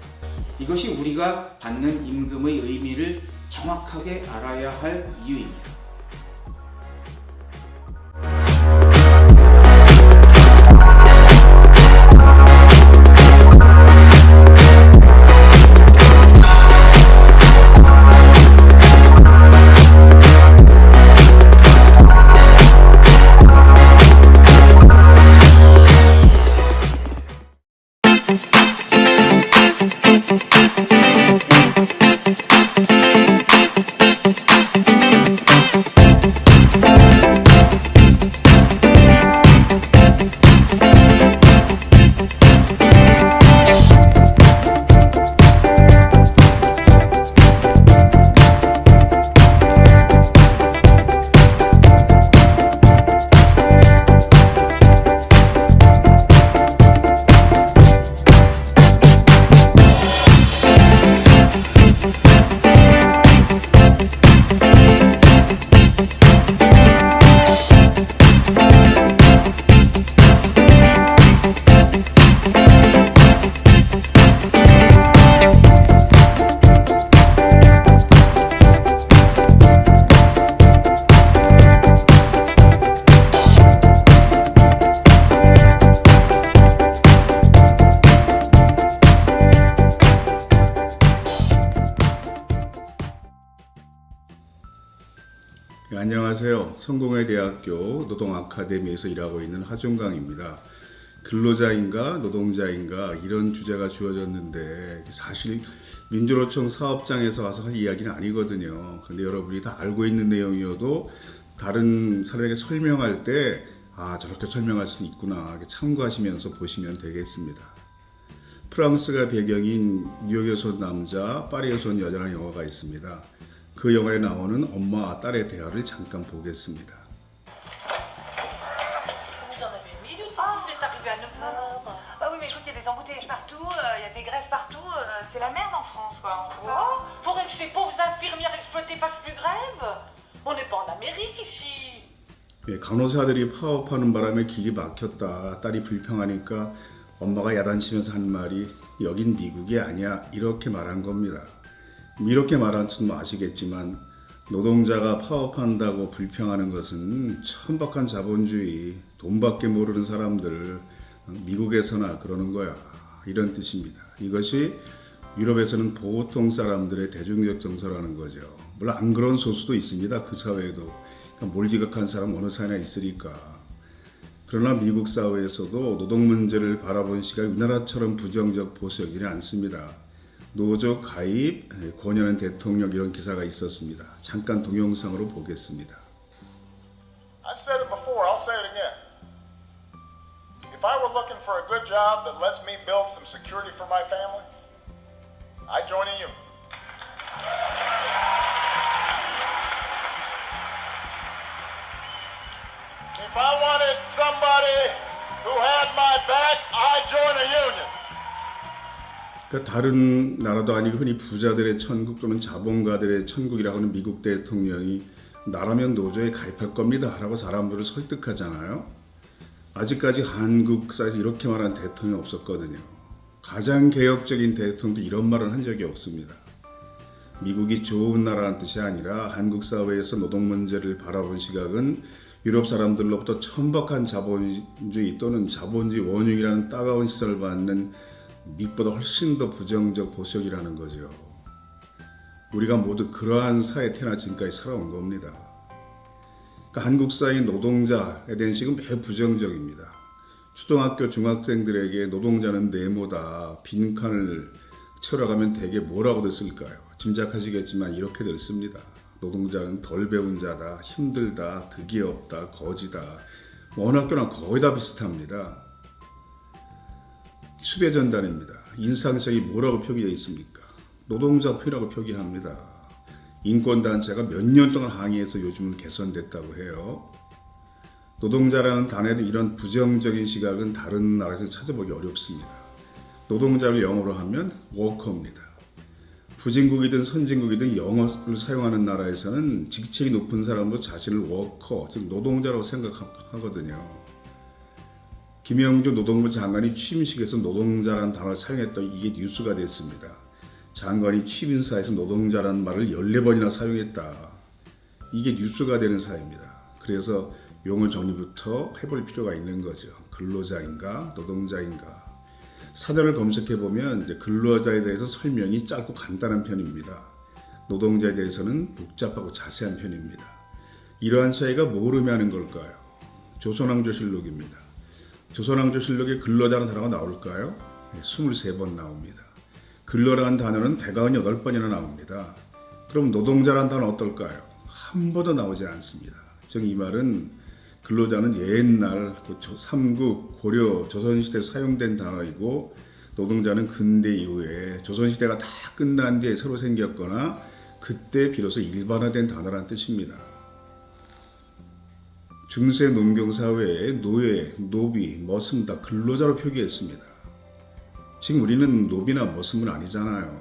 이것이 우리가 받는 임금의 의미를 정확하게 알아야 할 이유입니다. 안녕하세요. 성공회 대학교 노동아카데미에서 일하고 있는 하종강입니다. 근로자인가 노동자인가 이런 주제가 주어졌는데 사실 민주노총 사업장에서 와서 할 이야기는 아니거든요. 근데 여러분이 다 알고 있는 내용이어도 다른 사람에게 설명할 때 저렇게 설명할 수 있구나 참고하시면서 보시면 되겠습니다. 프랑스가 배경인 뉴욕에서 온 남자, 파리에서 온 여자라는 영화가 있습니다. 그 영화에 나오는 엄마와 딸의 대화를 잠깐 보겠습니다. Vous en avez mis du temps, vous êtes arrivé à 9h. Bah oui, mais écoute, il y a des embouteillages partout, il y a des grèves partout, c'est la merde en France, quoi. En gros. Oh, faudrait que ces pauvres infirmières exploitées fassent plus grève. On n'est pas en Amérique ici. 간호사들이 파업하는 바람에 길이 막혔다. 딸이 불평하니까 엄마가 야단치면서 한 말이 여긴 미국이 아니야 이렇게 말한 겁니다. 이렇게 말한 건 아시겠지만 노동자가 파업한다고 불평하는 것은 천박한 자본주의, 돈밖에 모르는 사람들 미국에서나 그러는 거야 이런 뜻입니다. 이것이 유럽에서는 보통 사람들의 대중적 정서라는 거죠. 물론 안 그런 소수도 있습니다. 그 사회에도 몰지각한 사람 어느 사회나 있으니까. 그러나 미국 사회에서도 노동 문제를 바라본 시각이 우리나라처럼 부정적 보수적이지 않습니다. 노조 가입, 권유하는 대통령 이런 기사가 있었습니다. 잠깐 동영상으로 보겠습니다. I've said it before, I'll say it again. If I were looking for a good job that lets me build some security for my family, I'd join a union. If I wanted somebody who had my back, I'd join a union. 그러니까 다른 나라도 아니고 흔히 부자들의 천국 또는 자본가들의 천국이라고 하는 미국 대통령이 나라면 노조에 가입할 겁니다 라고 사람들을 설득하잖아요. 아직까지 한국사에서 이렇게 말하는 대통령이 없었거든요. 가장 개혁적인 대통령도 이런 말을 한 적이 없습니다. 미국이 좋은 나라라는 뜻이 아니라 한국 사회에서 노동 문제를 바라본 시각은 유럽 사람들로부터 천박한 자본주의 또는 자본주의 원흉이라는 따가운 시선을 받는 미국보다 훨씬 더 부정적 보수적이라는 거죠. 우리가 모두 그러한 사회에 태어나 지금까지 살아온 겁니다. 그러니까 한국 사회 노동자에 대한 식은 매우 부정적입니다. 초등학교 중학생들에게 노동자는 네모다 빈칸을 채워가면 대개 뭐라고 됐을까요? 짐작하시겠지만 이렇게 됐습니다. 노동자는 덜 배운 자다, 힘들다, 득이 없다, 거지다. 어느 학교나 거의 다 비슷합니다. 수배전단입니다. 인상책이 뭐라고 표기되어 있습니까? 노동자 표라고 표기합니다. 인권단체가 몇 년 동안 항의해서 요즘은 개선됐다고 해요. 노동자라는 단어에는 이런 부정적인 시각은 다른 나라에서 찾아보기 어렵습니다. 노동자를 영어로 하면 워커입니다. 후진국이든 선진국이든 영어를 사용하는 나라에서는 직책이 높은 사람도 자신을 워커, 즉 노동자라고 생각하거든요. 김영주 노동부 장관이 취임식에서 노동자라는 단어를 사용했던 이게 뉴스가 됐습니다. 장관이 취임인사에서 노동자라는 말을 14번이나 사용했다. 이게 뉴스가 되는 사회입니다. 그래서 용어 정리부터 해볼 필요가 있는 거죠. 근로자인가 노동자인가. 사전을 검색해보면 이제 근로자에 대해서 설명이 짧고 간단한 편입니다. 노동자에 대해서는 복잡하고 자세한 편입니다. 이러한 차이가 뭐로 의미하는 걸까요? 조선왕조실록입니다. 조선왕조실록에 근로자라는 단어가 나올까요? 23번 나옵니다. 근로라는 단어는 198번이나 나옵니다. 그럼 노동자라는 단어는 어떨까요? 한 번도 나오지 않습니다. 즉 이 말은 근로자는 옛날 삼국, 고려, 조선시대에 사용된 단어이고 노동자는 근대 이후에 조선시대가 다 끝난 뒤에 새로 생겼거나 그때 비로소 일반화된 단어라는 뜻입니다. 중세 농경사회에 노예, 노비, 머슴 다 근로자로 표기했습니다. 지금 우리는 노비나 머슴은 아니잖아요.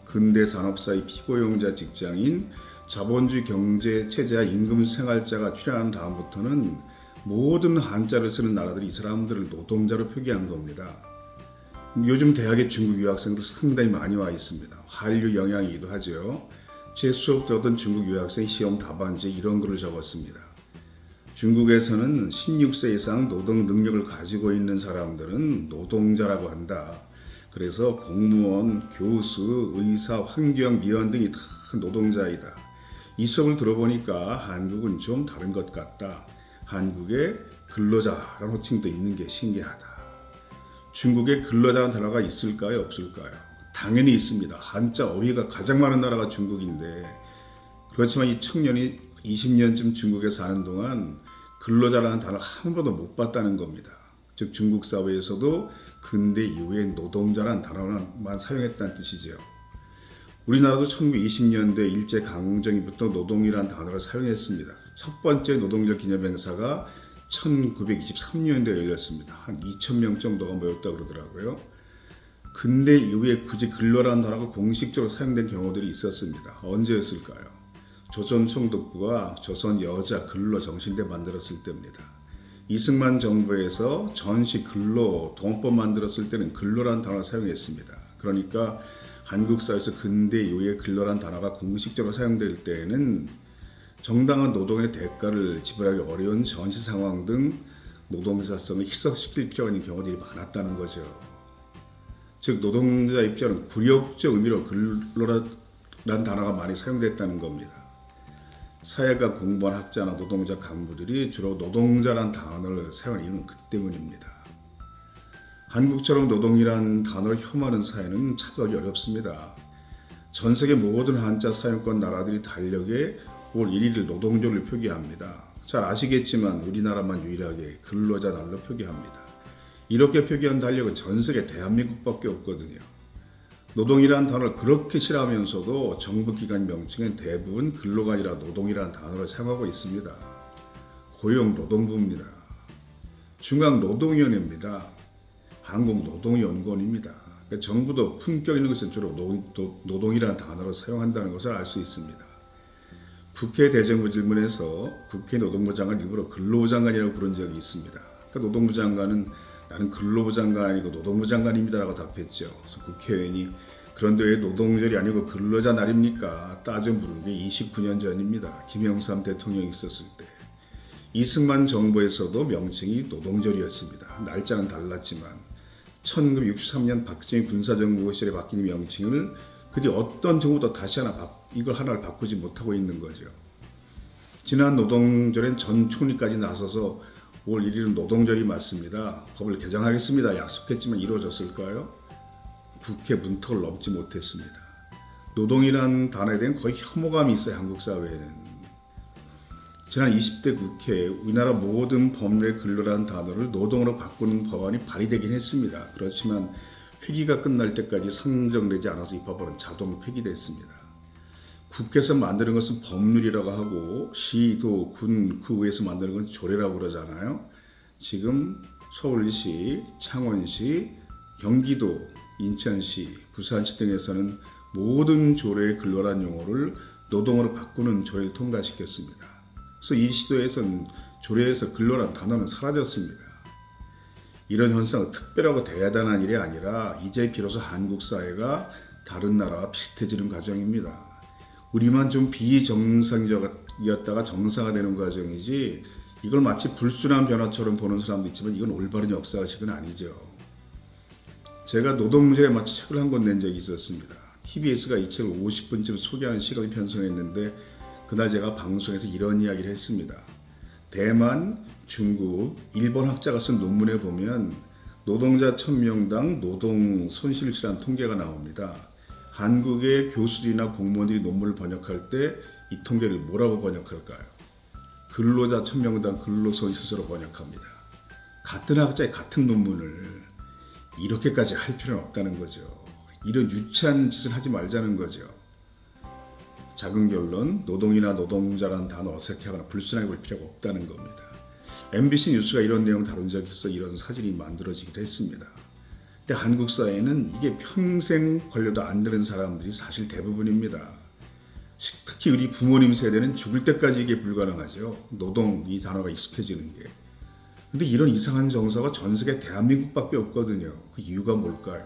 근대 산업사의 피고용자 직장인 자본주의 경제 체제와 임금 생활자가 출현한 다음부터는 모든 한자를 쓰는 나라들이 이 사람들을 노동자로 표기한 겁니다. 요즘 대학에 중국 유학생들 상당히 많이 와 있습니다. 한류 영향이기도 하죠. 제 수업 들었던 중국 유학생 시험 답안지에 이런 글을 적었습니다. 중국에서는 16세 이상 노동 능력을 가지고 있는 사람들은 노동자라고 한다. 그래서 공무원, 교수, 의사, 환경, 미원 등이 다 노동자이다. 이 수업을 들어보니까 한국은 좀 다른 것 같다. 한국에 근로자라는 호칭도 있는 게 신기하다. 중국에 근로자라는 단어가 있을까요? 없을까요? 당연히 있습니다. 한자 어휘가 가장 많은 나라가 중국인데, 그렇지만 이 청년이 20년쯤 중국에 사는 동안 근로자라는 단어 한 번도 못 봤다는 겁니다. 즉 중국 사회에서도 근대 이후에 노동자라는 단어만 사용했다는 뜻이죠. 우리나라도 1920년대 일제강점기부터 노동이라는 단어를 사용했습니다. 첫 번째 노동절 기념행사가 1923년도에 열렸습니다. 한 2,000명 정도가 모였다고 그러더라고요. 근대 이후에 굳이 근로라는 단어가 공식적으로 사용된 경우들이 있었습니다. 언제였을까요? 조선 총독부가 조선 여자 근로 정신대 만들었을 때입니다. 이승만 정부에서 전시 근로 동법 만들었을 때는 근로라는 단어를 사용했습니다. 그러니까 한국 사회에서 근대 이후에 근로라는 단어가 공식적으로 사용될 때에는 정당한 노동의 대가를 지불하기 어려운 전시 상황 등 노동사성을 희석시킬 필요가 있는 경우들이 많았다는 거죠. 즉 노동자 입장은 굴욕적 의미로 근로라는 단어가 많이 사용됐다는 겁니다. 사회가 공부한 학자나 노동자 간부들이 주로 노동자란 단어를 사용한 이유는 그 때문입니다. 한국처럼 노동이란 단어를 혐오하는 사회는 찾아오기 어렵습니다. 전 세계 모든 한자 사용권 나라들이 달력에 5월 1일을 노동절로 표기합니다. 잘 아시겠지만 우리나라만 유일하게 근로자 날로 표기합니다. 이렇게 표기한 달력은 전 세계 대한민국밖에 없거든요. 노동이라는 단어를 그렇게 싫어하면서도 정부기관 명칭은 대부분 근로가 아니라 노동이라는 단어를 사용하고 있습니다. 고용노동부입니다. 중앙노동위원회입니다. 한국노동연구원입니다. 그러니까 정부도 품격 있는 것은 주로 노동이라는 단어를 사용한다는 것을 알 수 있습니다. 국회 대정부 질문에서 국회 노동부 장관 일부러 근로부 장관이라고 부른 적이 있습니다. 그러니까 노동부 장관은 나는 근로부 장관 아니고 노동부 장관입니다라고 답했죠. 그래서 국회의원이 그런데 왜 노동절이 아니고 근로자 날입니까? 따져 물은 게 29년 전입니다. 김영삼 대통령이 있었을 때. 이승만 정부에서도 명칭이 노동절이었습니다. 날짜는 달랐지만 1963년 박정희 군사정부 시절에 바뀐 명칭을 그뒤 어떤 정부도 다시 이걸 하나를 바꾸지 못하고 있는 거죠. 지난 노동절엔 전 총리까지 나서서 5월 1일은 노동절이 맞습니다. 법을 개정하겠습니다. 약속했지만 이루어졌을까요? 국회 문턱을 넘지 못했습니다. 노동이라는 단어에 대한 거의 혐오감이 있어요. 한국 사회에는. 지난 20대 국회에 우리나라 모든 법률의 근로라는 단어를 노동으로 바꾸는 법안이 발의되긴 했습니다. 그렇지만 회기가 끝날 때까지 상정되지 않아서 이 법안은 자동 폐기됐습니다. 국회에서 만드는 것은 법률이라고 하고 시도, 군, 구에서 만드는 건 조례라고 그러잖아요. 지금 서울시, 창원시, 경기도, 인천시, 부산시 등에서는 모든 조례의 근로란 용어를 노동으로 바꾸는 조례를 통과시켰습니다. 그래서 이 시도에서는 조례에서 근로란 단어는 사라졌습니다. 이런 현상은 특별하고 대단한 일이 아니라 이제 비로소 한국 사회가 다른 나라와 비슷해지는 과정입니다. 우리만 좀 비정상적이었다가 정상화되는 과정이지 이걸 마치 불순한 변화처럼 보는 사람도 있지만 이건 올바른 역사의식은 아니죠. 제가 노동 문제에 맞춰 책을 한 권 낸 적이 있었습니다. TBS가 이 책을 50분쯤 소개하는 시간을 편성했는데 그날 제가 방송에서 이런 이야기를 했습니다. 대만, 중국, 일본 학자가 쓴 논문에 보면 노동자 1000명당 노동 손실이라는 통계가 나옵니다. 한국의 교수들이나 공무원들이 논문을 번역할 때 이 통계를 뭐라고 번역할까요? 근로자 1000명당 근로손실수로 번역합니다. 같은 학자의 같은 논문을 이렇게까지 할 필요는 없다는 거죠. 이런 유치한 짓을 하지 말자는 거죠. 작은 결론, 노동이나 노동자라는 단어 어색하거나 불순하게 볼 필요가 없다는 겁니다. MBC 뉴스가 이런 내용을 다룬 적이 있어 이런 사진이 만들어지기도 했습니다. 근데 한국 사회에는 이게 평생 걸려도 안 되는 사람들이 사실 대부분입니다. 특히 우리 부모님 세대는 죽을 때까지 이게 불가능하죠. 노동 이 단어가 익숙해지는 게. 근데 이런 이상한 정서가 전 세계 대한민국밖에 없거든요. 그 이유가 뭘까요?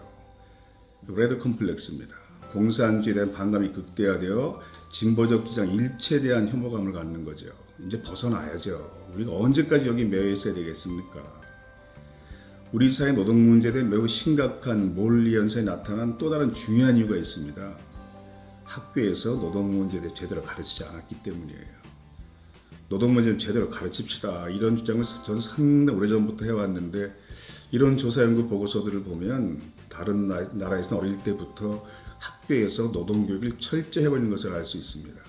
레드 컴플렉스입니다. 공산주의에 대한 반감이 극대화되어 진보적 주장 일체에 대한 혐오감을 갖는 거죠. 이제 벗어나야죠. 우리가 언제까지 여기 매여 있어야 되겠습니까? 우리 사회 노동 문제에 대해 매우 심각한 몰리 현상이 나타난 또 다른 중요한 이유가 있습니다. 학교에서 노동 문제에 대해 제대로 가르치지 않았기 때문이에요. 노동 문제를 제대로 가르칩시다. 이런 주장을 저는 상당히 오래전부터 해왔는데 이런 조사 연구 보고서들을 보면 다른 나라에서는 어릴 때부터 학교에서 노동 교육을 철저히 해버리는 것을 알 수 있습니다.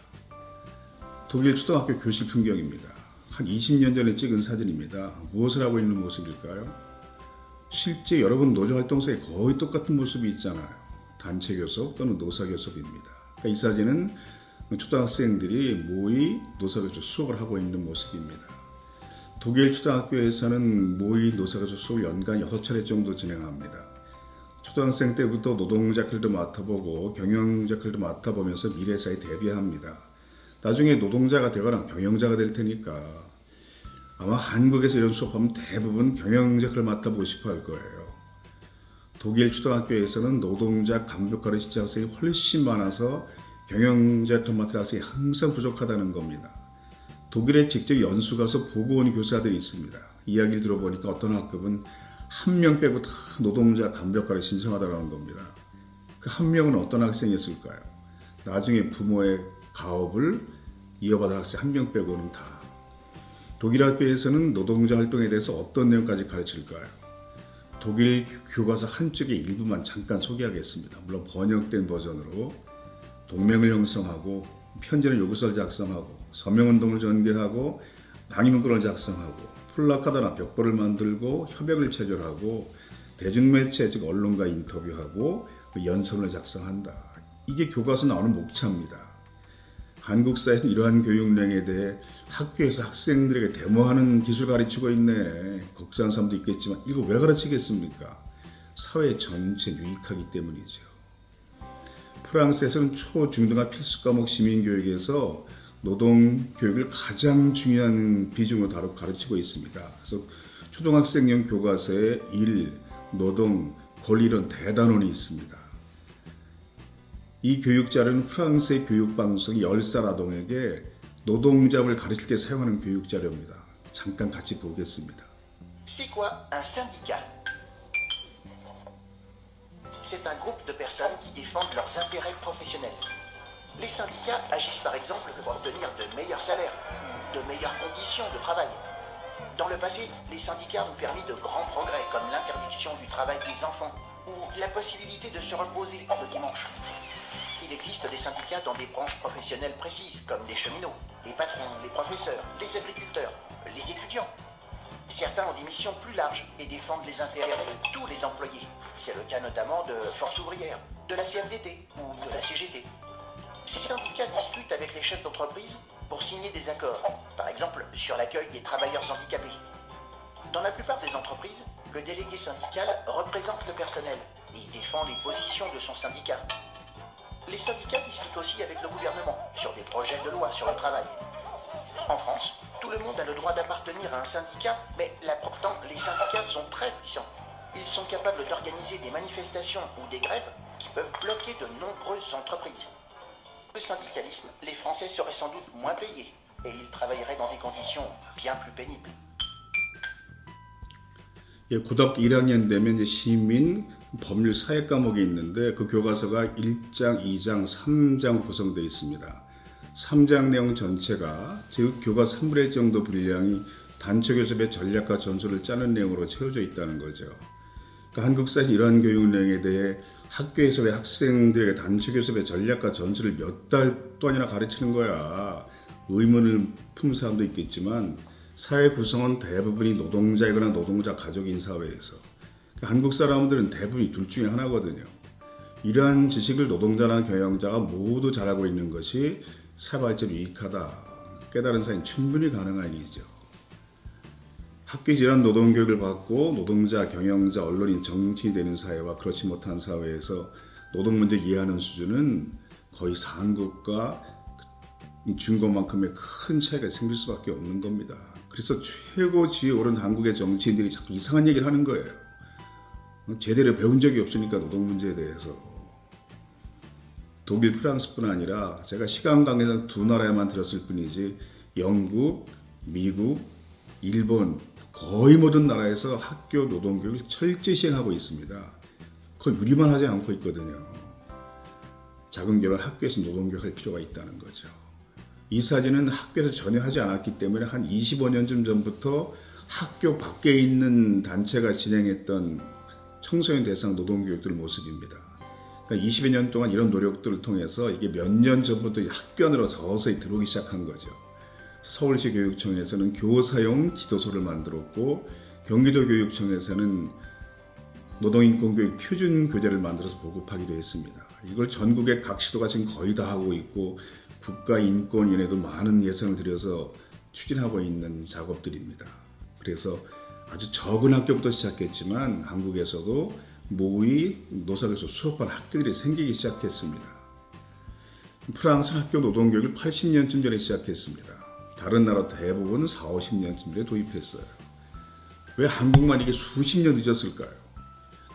독일 초등학교 교실 풍경입니다. 한 20년 전에 찍은 사진입니다. 무엇을 하고 있는 모습일까요? 실제 여러분 노조활동 속에 거의 똑같은 모습이 있잖아요. 단체 교섭 또는 노사 교섭입니다. 그러니까 이 사진은 초등학생들이 모의 노사교섭 수업을 하고 있는 모습입니다. 독일 초등학교에서는 모의 노사교섭 수업을 연간 6차례 정도 진행합니다. 초등학생 때부터 노동자클도 맡아보고 경영자클도 맡아보면서 미래 사회에 대비합니다. 나중에 노동자가 되거나 경영자가 될 테니까 아마 한국에서 이런 수업하면 대부분 경영자클을 맡아보고 싶어 할 거예요. 독일 초등학교에서는 노동자 감독가를 시작한 학생이 훨씬 많아서 경영자클 맡을 학생이 항상 부족하다는 겁니다. 독일에 직접 연수 가서 보고 온 교사들이 있습니다. 이야기를 들어보니까 어떤 학급은 한 명 빼고 다 노동자 감독가를 신청하다는 겁니다. 그 한 명은 어떤 학생이었을까요? 나중에 부모의 가업을 이어받은 학생 한 명 빼고는 다. 독일 학교에서는 노동자 활동에 대해서 어떤 내용까지 가르칠까요? 독일 교과서 한쪽의 일부만 잠깐 소개하겠습니다. 물론 번역된 버전으로 동맹을 형성하고 편지는 요구서를 작성하고 서명운동을 전개하고 당위문구를 작성하고 플라카드나 벽보를 만들고 협약을 체결하고 대중매체 즉 언론과 인터뷰하고 연설을 작성한다. 이게 교과서 나오는 목차입니다. 한국 사회에서는 이러한 교육령에 대해 학교에서 학생들에게 데모하는 기술 가르치고 있네. 걱정하는 사람도 있겠지만 이거 왜 가르치겠습니까? 사회 전체 유익하기 때문이죠. 프랑스에서는 초, 중등학 필수 과목 시민교육에서 노동교육을 가장 중요한 비중으로 가르치고 있습니다. 그래서 초등학생용 교과서에 일, 노동, 권리론 대단원이 있습니다. 이 교육자료는 프랑스의 교육방송이 10살 아동에게 노동자를 가르칠 때 사용하는 교육자료입니다. 잠깐 같이 보겠습니다. C'est quoi un syndicat? C'est un groupe de personnes qui défendent leurs intérêts professionnels. Les syndicats agissent par exemple pour obtenir de meilleurs salaires, de meilleures conditions de travail. Dans le passé, les syndicats ont permis de grands progrès comme l'interdiction du travail des enfants ou la possibilité de se reposer le dimanche. Il existe des syndicats dans des branches professionnelles précises comme les cheminots, les patrons, les professeurs, les agriculteurs, les étudiants. Certains ont des missions plus larges et défendent les intérêts de tous les employés. C'est le cas notamment de Force ouvrière, de la CFDT ou de la CGT. Ces syndicats discutent avec les chefs d'entreprise pour signer des accords, par exemple sur l'accueil des travailleurs handicapés. Dans la plupart des entreprises, le délégué syndical représente le personnel et défend les positions de son syndicat. Les syndicats discutent aussi avec le gouvernement sur des projets de loi sur le travail. En France, tout le monde a le droit d'appartenir à un syndicat, mais là pourtant, les syndicats sont très puissants. Ils sont capables d'organiser des manifestations ou des grèves qui peuvent bloquer de nombreuses entreprises. Le syndicalisme, les Français seraient sans doute moins payés et ils travailleraient dans des conditions bien plus pénibles. 고등학교 1학년 되면 이제 시민, 법률, 사회 과목이 있는데 그 교과서가 1장, 2장, 3장으로 구성되어 있습니다. 3장 내용 전체가 즉 교과서 3분의 1 정도 분량이 단체 교섭의 전략과 전술을 짜는 내용으로 채워져 있다는 거죠. 그러니까 한국 사회에서 이러한 교육 내용에 대해 학교에서 왜 학생들에게 단체 교섭의 전략과 전술을 몇 달 동안이나 가르치는 거야. 의문을 품는 사람도 있겠지만 사회 구성원 대부분이 노동자이거나 노동자 가족인 사회에서 그러니까 한국 사람들은 대부분이 둘 중에 하나거든요. 이러한 지식을 노동자나 경영자가 모두 잘하고 있는 것이 사회 발전에 유익하다. 깨달은 사회는 충분히 가능한 일이죠. 학교에서 이런 노동교육을 받고 노동자, 경영자, 언론인, 정치인이 되는 사회와 그렇지 못한 사회에서 노동 문제를 이해하는 수준은 거의 상급과 중고만큼의 큰 차이가 생길 수밖에 없는 겁니다. 그래서 최고 지위에 오른 한국의 정치인들이 자꾸 이상한 얘기를 하는 거예요. 제대로 배운 적이 없으니까 노동 문제에 대해서. 독일, 프랑스뿐 아니라 제가 시간 관계상 두 나라에만 들었을 뿐이지 영국, 미국, 일본 거의 모든 나라에서 학교 노동교육을 철저히 시행하고 있습니다. 거의 우리만 하지 않고 있거든요. 작은 결혼 학교에서 노동교육을 할 필요가 있다는 거죠. 이 사진은 학교에서 전혀 하지 않았기 때문에 한 25년쯤 전부터 학교 밖에 있는 단체가 진행했던 청소년 대상 노동교육들 모습입니다. 그러니까 20여 년 동안 이런 노력들을 통해서 이게 몇 년 전부터 학교 안으로 서서히 들어오기 시작한 거죠. 서울시 교육청에서는 교사용 지도서를 만들었고 경기도 교육청에서는 노동인권교육 표준 교재를 만들어서 보급하기로 했습니다. 이걸 전국의 각 시도가 지금 거의 다 하고 있고 국가인권위원회도 많은 예산을 들여서 추진하고 있는 작업들입니다. 그래서 아주 적은 학교부터 시작했지만 한국에서도 모의 노사교수 수업한 학교들이 생기기 시작했습니다. 프랑스 학교 노동교육을 80년쯤 전에 시작했습니다. 다른 나라 대부분 40, 50년쯤 전에 도입했어요. 왜 한국만 이게 수십 년 늦었을까요?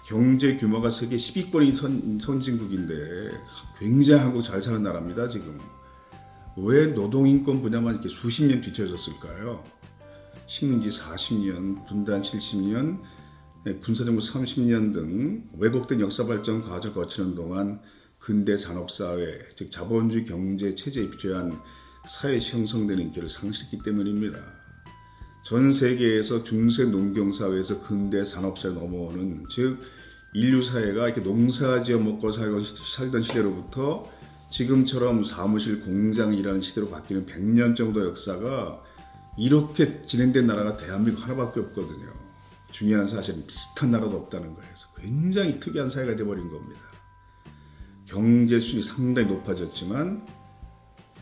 경제 규모가 세계 10위권인 선진국인데 굉장히 한국 잘 사는 나라입니다, 지금. 왜 노동인권 분야만 이렇게 수십 년 뒤처졌을까요? 식민지 40년, 분단 70년, 군사정부 30년 등 왜곡된 역사 발전 과정을 거치는 동안 근대 산업사회, 즉 자본주의 경제 체제에 필요한 사회 형성되는 인기를 상실했기 때문입니다. 전 세계에서 중세 농경사회에서 근대 산업사회 넘어오는, 즉 인류사회가 이렇게 농사지어 먹고 살던 시대로부터 지금처럼 사무실 공장 일하는 시대로 바뀌는 100년 정도 역사가 이렇게 진행된 나라가 대한민국 하나밖에 없거든요. 중요한 사실은 비슷한 나라도 없다는 거예요. 굉장히 특이한 사회가 되어버린 겁니다. 경제 수준이 상당히 높아졌지만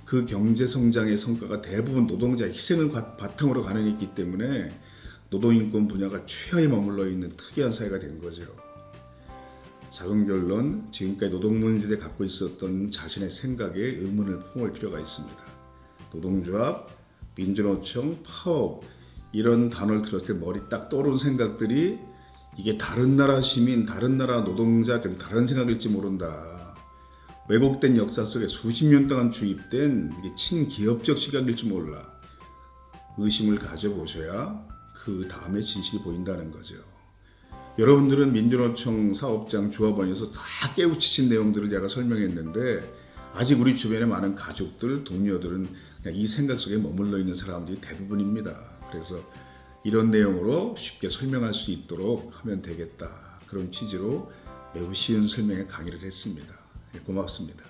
그 경제 성장의 성과가 대부분 노동자의 희생을 바탕으로 가능했기 때문에 노동인권 분야가 최하에 머물러 있는 특이한 사회가 된 거죠. 작은 결론, 지금까지 노동 문제에 갖고 있었던 자신의 생각에 의문을 품을 필요가 있습니다. 노동조합, 민주노총, 파업 이런 단어를 들었을 때 머리 딱 떠오르는 생각들이 이게 다른 나라 시민, 다른 나라 노동자, 다른 생각일지 모른다. 왜곡된 역사 속에 수십 년 동안 주입된 이게 친기업적 시각일지 몰라. 의심을 가져보셔야 그 다음에 진실이 보인다는 거죠. 여러분들은 민주노총 사업장 조합원에서 다 깨우치신 내용들을 제가 설명했는데 아직 우리 주변에 많은 가족들, 동료들은 그냥 이 생각 속에 머물러 있는 사람들이 대부분입니다. 그래서 이런 내용으로 쉽게 설명할 수 있도록 하면 되겠다. 그런 취지로 매우 쉬운 설명의 강의를 했습니다. 고맙습니다.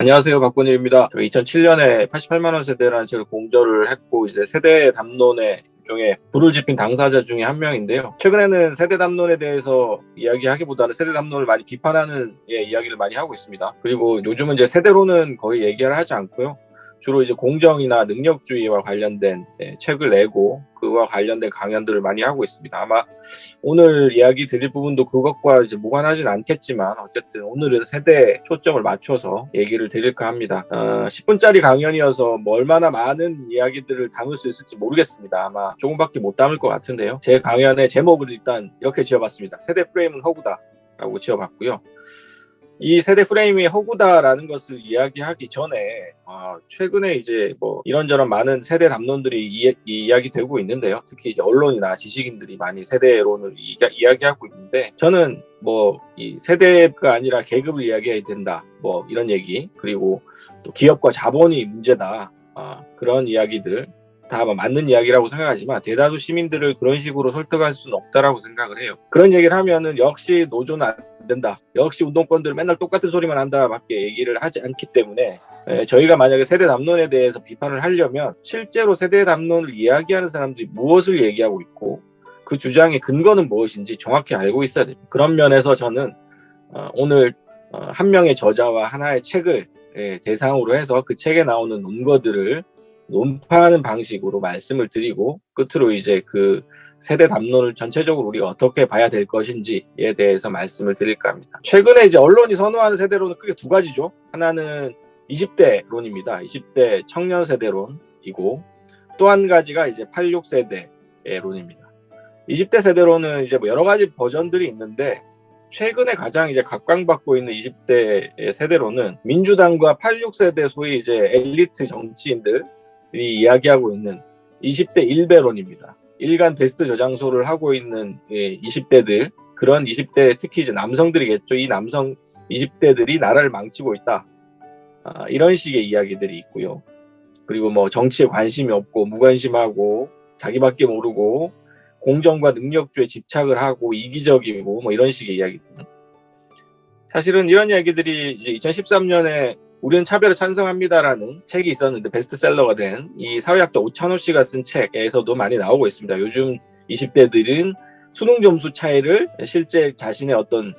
안녕하세요. 박군일입니다. 2007년에 88만 원 세대라는 책을 공저를 했고 이제 세대 담론의 일종의 불을 지핀 당사자 중에 한 명인데요. 최근에는 세대 담론에 대해서 이야기하기보다는 세대 담론을 많이 비판하는 이야기를 많이 하고 있습니다. 그리고 요즘은 이제 세대로는 거의 얘기를 하지 않고요. 주로 이제 공정이나 능력주의와 관련된 책을 내고 그와 관련된 강연들을 많이 하고 있습니다. 아마 오늘 이야기 드릴 부분도 그것과 이제 무관하진 않겠지만 어쨌든 오늘은 세대에 초점을 맞춰서 얘기를 드릴까 합니다. 10분짜리 강연이어서 뭐 얼마나 많은 이야기들을 담을 수 있을지 모르겠습니다. 아마 조금밖에 못 담을 것 같은데요. 제 강연의 제목을 일단 이렇게 지어봤습니다. 세대 프레임은 허구다 라고 지어봤고요. 이 세대 프레임이 허구다라는 것을 이야기하기 전에 최근에 이제 뭐 이런저런 많은 세대 담론들이 이야기되고 있는데요. 특히 이제 언론이나 지식인들이 많이 세대론을 이야기하고 있는데 저는 뭐 이 세대가 아니라 계급을 이야기해야 된다. 뭐 이런 얘기 그리고 또 기업과 자본이 문제다. 그런 이야기들 다 맞는 이야기라고 생각하지만 대다수 시민들을 그런 식으로 설득할 수는 없다라고 생각을 해요. 그런 얘기를 하면은 역시 노조는 안 된다. 역시 운동권들 맨날 똑같은 소리만 한다 밖에 얘기를 하지 않기 때문에 저희가 만약에 세대 담론에 대해서 비판을 하려면 실제로 세대 담론을 이야기하는 사람들이 무엇을 얘기하고 있고 그 주장의 근거는 무엇인지 정확히 알고 있어야 됩니다. 그런 면에서 저는 오늘 한 명의 저자와 하나의 책을 대상으로 해서 그 책에 나오는 논거들을 논파하는 방식으로 말씀을 드리고 끝으로 이제 그 세대 담론을 전체적으로 우리가 어떻게 봐야 될 것인지에 대해서 말씀을 드릴까 합니다. 최근에 이제 언론이 선호하는 세대론은 크게 두 가지죠. 하나는 20대론입니다. 20대 청년 세대론이고 또 한 가지가 이제 86세대론입니다. 20대 세대론은 이제 뭐 여러 가지 버전들이 있는데 최근에 가장 이제 각광받고 있는 20대 세대론은 민주당과 86세대 소위 이제 엘리트 정치인들 이 이야기하고 있는 20대 일배론입니다. 일간 베스트 저장소를 하고 있는 20대들, 그런 20대 특히 이제 남성들이겠죠. 이 남성 20대들이 나라를 망치고 있다. 이런 식의 이야기들이 있고요. 그리고 뭐 정치에 관심이 없고 무관심하고 자기밖에 모르고 공정과 능력주의에 집착을 하고 이기적이고 뭐 이런 식의 이야기들. 사실은 이런 이야기들이 이제 2013년에 우리는 차별을 찬성합니다라는 책이 있었는데 베스트셀러가 된 이 사회학자 오찬호 씨가 쓴 책에서도 많이 나오고 있습니다. 요즘 20대들은 수능 점수 차이를 실제 자신의 어떤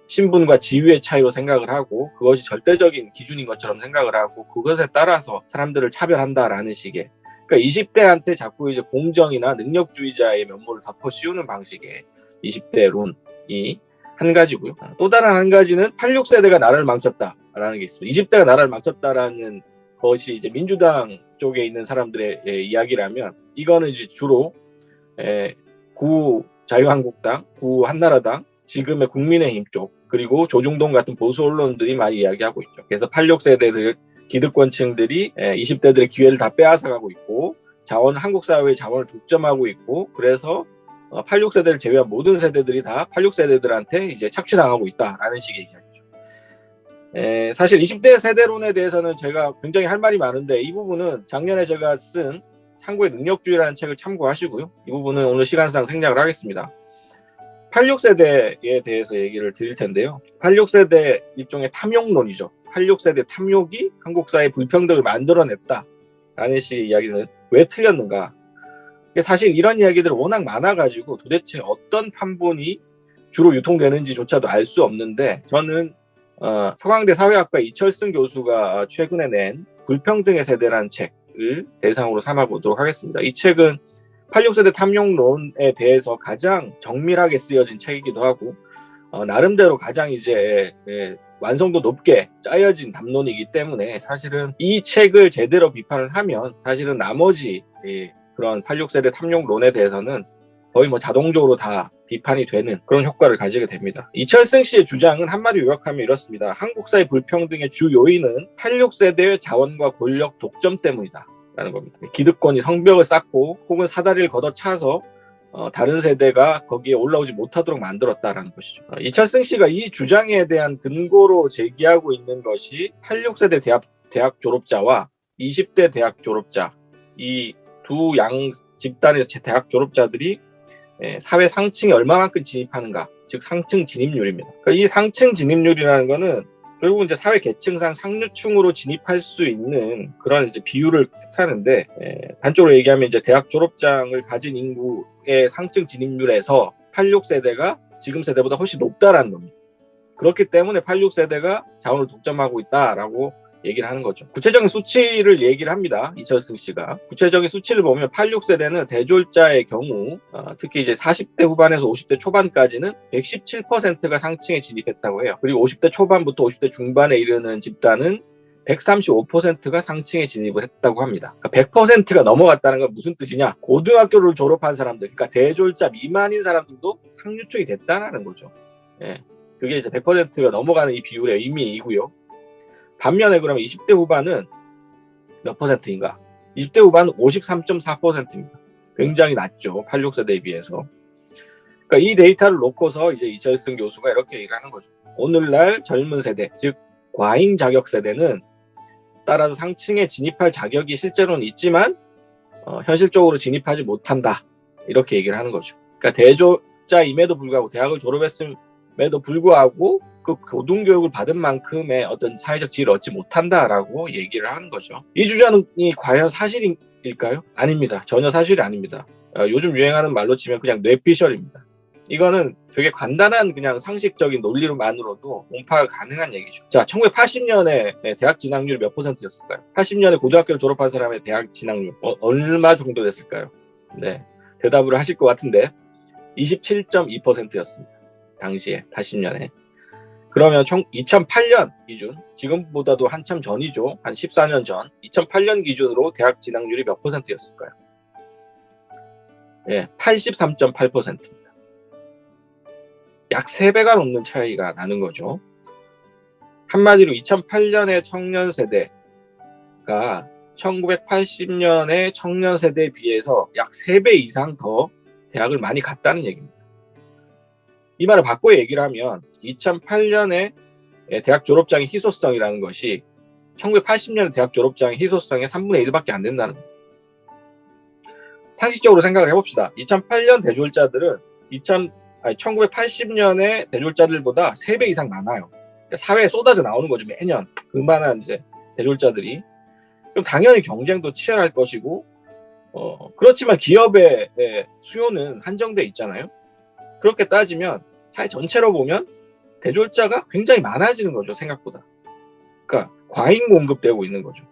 신분과 지위의 차이로 생각을 하고 그것이 절대적인 기준인 것처럼 생각을 하고 그것에 따라서 사람들을 차별한다라는 식의 그러니까 20대한테 자꾸 이제 공정이나 능력주의자의 면모를 덮어 씌우는 방식의 20대론이 한 가지고요. 또 다른 한 가지는 86세대가 나라를 망쳤다라는 게 있습니다. 20대가 나라를 망쳤다라는 것이 이제 민주당 쪽에 있는 사람들의 이야기라면 이거는 이제 주로 구 자유한국당, 구 한나라당, 지금의 국민의힘 쪽 그리고 조중동 같은 보수 언론들이 많이 이야기하고 있죠. 그래서 86세대들 기득권층들이 20대들의 기회를 다 빼앗아가고 있고 한국 사회의 자원을 독점하고 있고 그래서 86세대를 제외한 모든 세대들이 다 86세대들한테 이제 착취당하고 있다라는 식의 이야기죠. 사실 20대 세대론에 대해서는 제가 굉장히 할 말이 많은데 이 부분은 작년에 제가 쓴 한국의 능력주의라는 책을 참고하시고요. 이 부분은 오늘 시간상 생략을 하겠습니다. 86세대에 대해서 얘기를 드릴 텐데요. 86세대 일종의 탐욕론이죠. 86세대 탐욕이 한국 사회의 불평등을 만들어냈다라는 식의 이야기는 왜 틀렸는가? 사실 이런 이야기들이 워낙 많아가지고 도대체 어떤 판본이 주로 유통되는지조차도 알 수 없는데 저는 서강대 사회학과 이철승 교수가 최근에 낸 불평등의 세대라는 책을 대상으로 삼아보도록 하겠습니다. 이 책은 86세대 탐욕론에 대해서 가장 정밀하게 쓰여진 책이기도 하고 나름대로 가장 이제 완성도 높게 짜여진 담론이기 때문에 사실은 이 책을 제대로 비판을 하면 사실은 나머지 그런 86세대 탐욕론에 대해서는 거의 뭐 자동적으로 다 비판이 되는 그런 효과를 가지게 됩니다. 이철승 씨의 주장은 한마디로 요약하면 이렇습니다. 한국 사회 불평등의 주 요인은 86세대의 자원과 권력 독점 때문이다 라는 겁니다. 기득권이 성벽을 쌓고 혹은 사다리를 걷어차서 다른 세대가 거기에 올라오지 못하도록 만들었다라는 것이죠. 이철승 씨가 이 주장에 대한 근거로 제기하고 있는 것이 86세대 대학 졸업자와 20대 대학 졸업자 이 두 양 집단의 대학 졸업자들이 사회 상층에 얼마만큼 진입하는가, 즉 상층 진입률입니다. 그러니까 이 상층 진입률이라는 거는 그리고 이제 사회 계층상 상류층으로 진입할 수 있는 그런 이제 비율을 뜻하는데, 단적으로 얘기하면 이제 대학 졸업장을 가진 인구의 상층 진입률에서 86세대가 지금 세대보다 훨씬 높다라는 겁니다. 그렇기 때문에 86세대가 자원을 독점하고 있다라고 얘기를 하는 거죠. 구체적인 수치를 얘기를 합니다. 이철승 씨가. 구체적인 수치를 보면 86세대는 대졸자의 경우 특히 이제 40대 후반에서 50대 초반까지는 117%가 상층에 진입했다고 해요. 그리고 50대 초반부터 50대 중반에 이르는 집단은 135%가 상층에 진입을 했다고 합니다. 그러니까 100%가 넘어갔다는 건 무슨 뜻이냐? 고등학교를 졸업한 사람들, 그러니까 대졸자 미만인 사람들도 상류층이 됐다는 거죠. 예. 그게 이제 100%가 넘어가는 이 비율의 의미이고요. 반면에 그러면 20대 후반은 몇 퍼센트인가? 20대 후반은 53.4%입니다. 굉장히 낮죠. 86세대에 비해서. 그러니까 이 데이터를 놓고서 이제 이철승 교수가 이렇게 얘기를 하는 거죠. 오늘날 젊은 세대, 즉 과잉 자격 세대는 따라서 상층에 진입할 자격이 실제로는 있지만 현실적으로 진입하지 못한다. 이렇게 얘기를 하는 거죠. 그러니까 대졸자임에도 불구하고 대학을 졸업했음에도 불구하고 그 고등교육을 받은 만큼의 어떤 사회적 지위를 얻지 못한다라고 얘기를 하는 거죠. 이 주장이 과연 사실일까요? 아닙니다. 전혀 사실이 아닙니다. 요즘 유행하는 말로 치면 그냥 뇌피셜입니다. 이거는 되게 간단한 그냥 상식적인 논리로만으로도 공파가 가능한 얘기죠. 자, 1980년에 대학 진학률이 몇 %였을까요? 80년에 고등학교를 졸업한 사람의 대학 진학률 얼마 정도 됐을까요? 네, 대답을 하실 것 같은데 27.2%였습니다. 당시에 80년에. 그러면 2008년 기준, 지금보다도 한참 전이죠. 한 14년 전, 2008년 기준으로 대학 진학률이 몇 %였을까요? 예, 83.8%입니다. 약 3배가 넘는 차이가 나는 거죠. 한마디로 2008년의 청년 세대가 1980년의 청년 세대에 비해서 약 3배 이상 더 대학을 많이 갔다는 얘기입니다. 이 말을 바꿔 얘기를 하면 2008년에 대학 졸업장의 희소성이라는 것이 1980년의 대학 졸업장의 희소성의 3분의 1밖에 안 된다는 거예요. 상식적으로 생각을 해봅시다. 2008년 대졸자들은 1980년의 대졸자들보다 3배 이상 많아요. 그러니까 사회에 쏟아져 나오는 거죠. 매년 그만한 이제 대졸자들이. 그럼 당연히 경쟁도 치열할 것이고 그렇지만 기업의 수요는 한정돼 있잖아요. 그렇게 따지면 사회 전체로 보면 대졸자가 굉장히 많아지는 거죠. 생각보다. 그러니까 과잉 공급되고 있는 거죠.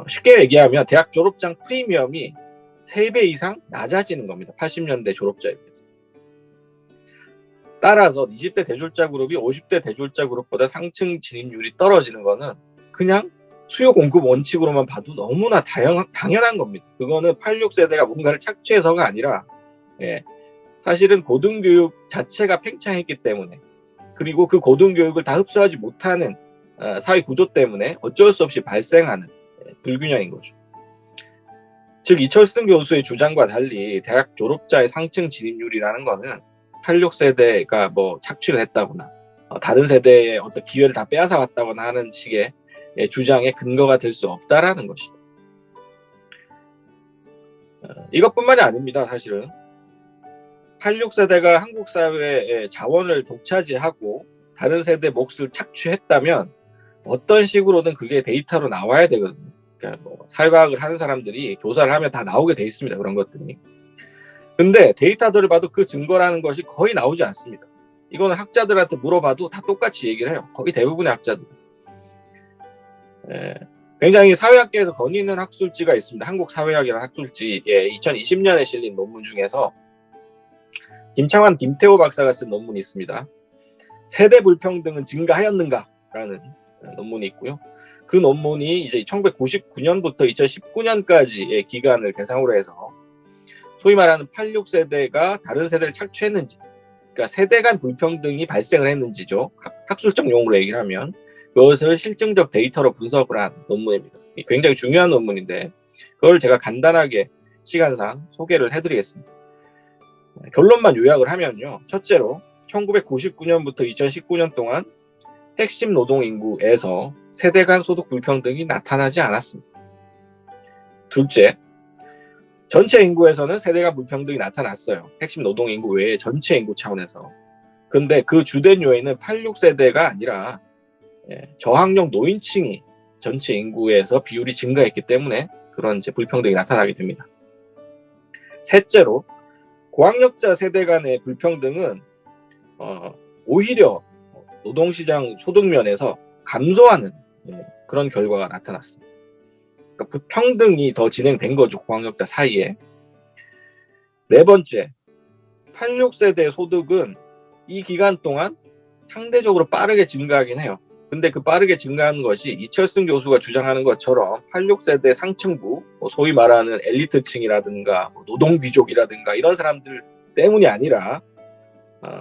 쉽게 얘기하면 대학 졸업장 프리미엄이 3배 이상 낮아지는 겁니다. 80년대 졸업자에 비해서. 따라서 20대 대졸자 그룹이 50대 대졸자 그룹보다 상층 진입률이 떨어지는 거는 그냥 수요 공급 원칙으로만 봐도 너무나 당연한 겁니다. 그거는 86세대가 뭔가를 착취해서가 아니라 사실은 고등교육 자체가 팽창했기 때문에, 그리고 그 고등교육을 다 흡수하지 못하는 사회 구조 때문에 어쩔 수 없이 발생하는 불균형인 거죠. 즉 이철승 교수의 주장과 달리 대학 졸업자의 상층 진입률이라는 거는 86세대가 뭐 착취를 했다거나 다른 세대의 어떤 기회를 다 빼앗아 갔다거나 하는 식의 주장의 근거가 될 수 없다라는 것이죠. 이것뿐만이 아닙니다. 사실은 86세대가 한국 사회의 자원을 독차지하고 다른 세대 몫을 착취했다면 어떤 식으로든 그게 데이터로 나와야 되거든요. 그러니까 뭐 사회과학을 하는 사람들이 조사를 하면 다 나오게 돼 있습니다. 그런 것들이. 근데 데이터들을 봐도 그 증거라는 것이 거의 나오지 않습니다. 이거는 학자들한테 물어봐도 다 똑같이 얘기를 해요. 거의 대부분의 학자들. 굉장히 사회학계에서 권위 있는 학술지가 있습니다. 한국사회학이라는 학술지 2020년에 실린 논문 중에서 김창환, 김태호 박사가 쓴 논문이 있습니다. 세대 불평등은 증가하였는가라는 논문이 있고요. 그 논문이 이제 1999년부터 2019년까지의 기간을 대상으로 해서 소위 말하는 86세대가 다른 세대를 착취했는지, 그러니까 세대 간 불평등이 발생을 했는지죠. 학술적 용어로 얘기를 하면 그것을 실증적 데이터로 분석을 한 논문입니다. 굉장히 중요한 논문인데 그걸 제가 간단하게 시간상 소개를 해드리겠습니다. 결론만 요약을 하면요. 첫째로 1999년부터 2019년 동안 핵심 노동 인구에서 세대 간 소득 불평등이 나타나지 않았습니다. 둘째, 전체 인구에서는 세대 간 불평등이 나타났어요. 핵심 노동 인구 외에 전체 인구 차원에서. 근데 그 주된 요인은 86세대가 아니라 저학력 노인층이 전체 인구에서 비율이 증가했기 때문에 그런 이제 불평등이 나타나게 됩니다. 셋째로 고학력자 세대 간의 불평등은 오히려 노동시장 소득면에서 감소하는 그런 결과가 나타났습니다. 그러니까 불평등이 더 진행된 거죠, 고학력자 사이에. 네 번째, 86세대 소득은 이 기간 동안 상대적으로 빠르게 증가하긴 해요. 근데 그 빠르게 증가하는 것이 이철승 교수가 주장하는 것처럼 86세대 상층부, 소위 말하는 엘리트층이라든가 노동귀족이라든가 이런 사람들 때문이 아니라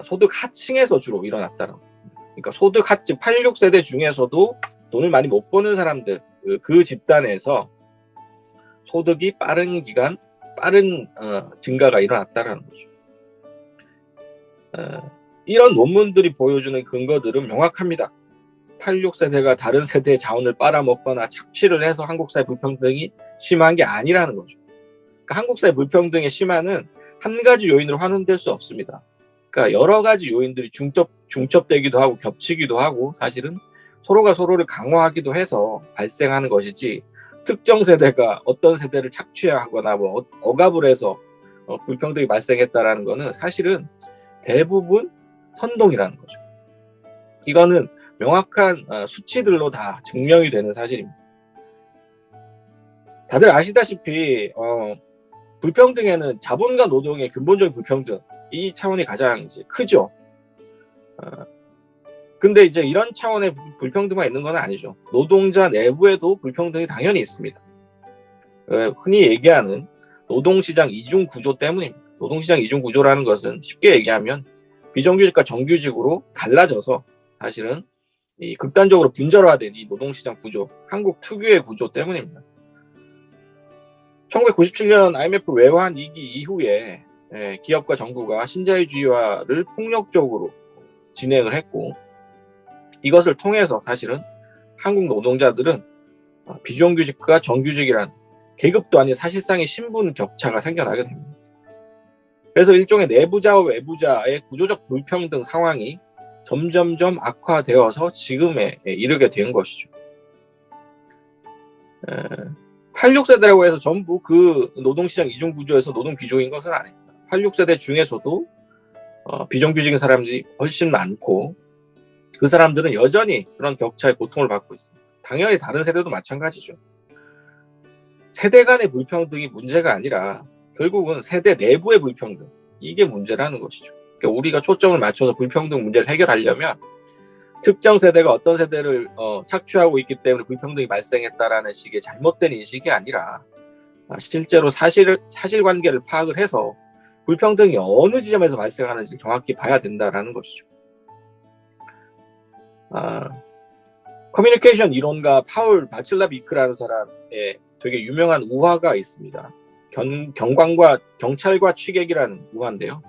소득 하층에서 주로 일어났다는 거예요. 그러니까 소득 하층 86세대 중에서도 돈을 많이 못 버는 사람들, 그 집단에서 소득이 빠른 기간, 빠른 증가가 일어났다는 거죠. 이런 논문들이 보여주는 근거들은 명확합니다. 86세대가 다른 세대의 자원을 빨아먹거나 착취를 해서 한국 사회 불평등이 심한 게 아니라는 거죠. 그러니까 한국 사회 불평등의 심화는 한 가지 요인으로 환원될 수 없습니다. 그러니까 여러 가지 요인들이 중첩되기도 하고 겹치기도 하고 사실은 서로가 서로를 강화하기도 해서 발생하는 것이지, 특정 세대가 어떤 세대를 착취하거나 억압을 해서 불평등이 발생했다라는 것은 사실은 대부분 선동이라는 거죠. 이거는 명확한 수치들로 다 증명이 되는 사실입니다. 다들 아시다시피 불평등에는 자본과 노동의 근본적인 불평등, 이 차원이 가장 이제 크죠. 근데 이제 이런 차원의 불평등만 있는 건 아니죠. 노동자 내부에도 불평등이 당연히 있습니다. 흔히 얘기하는 노동시장 이중 구조 때문입니다. 노동시장 이중 구조라는 것은 쉽게 얘기하면 비정규직과 정규직으로 갈라져서 사실은 이 극단적으로 분절화된 이 노동시장 구조, 한국 특유의 구조 때문입니다. 1997년 IMF 외환 위기 이후에 기업과 정부가 신자유주의화를 폭력적으로 진행을 했고, 이것을 통해서 사실은 한국 노동자들은 비정규직과 정규직이란 계급도 아닌 사실상의 신분 격차가 생겨나게 됩니다. 그래서 일종의 내부자와 외부자의 구조적 불평등 상황이 점점점 악화되어서 지금에 이르게 된 것이죠. 86세대라고 해서 전부 그 노동시장 이중구조에서 노동귀족인 것은 아닙니다. 86세대 중에서도 비정규직인 사람들이 훨씬 많고, 그 사람들은 여전히 그런 격차의 고통을 받고 있습니다. 당연히 다른 세대도 마찬가지죠. 세대 간의 불평등이 문제가 아니라 결국은 세대 내부의 불평등, 이게 문제라는 것이죠. 그러니까 우리가 초점을 맞춰서 불평등 문제를 해결하려면 특정 세대가 어떤 세대를 착취하고 있기 때문에 불평등이 발생했다라는 식의 잘못된 인식이 아니라 실제로 사실관계를 파악을 해서 불평등이 어느 지점에서 발생하는지 정확히 봐야 된다라는 것이죠. 커뮤니케이션 이론가 파울 바칠라비크라는 사람의 되게 유명한 우화가 있습니다. 경찰과 취객이라는 우화인데요.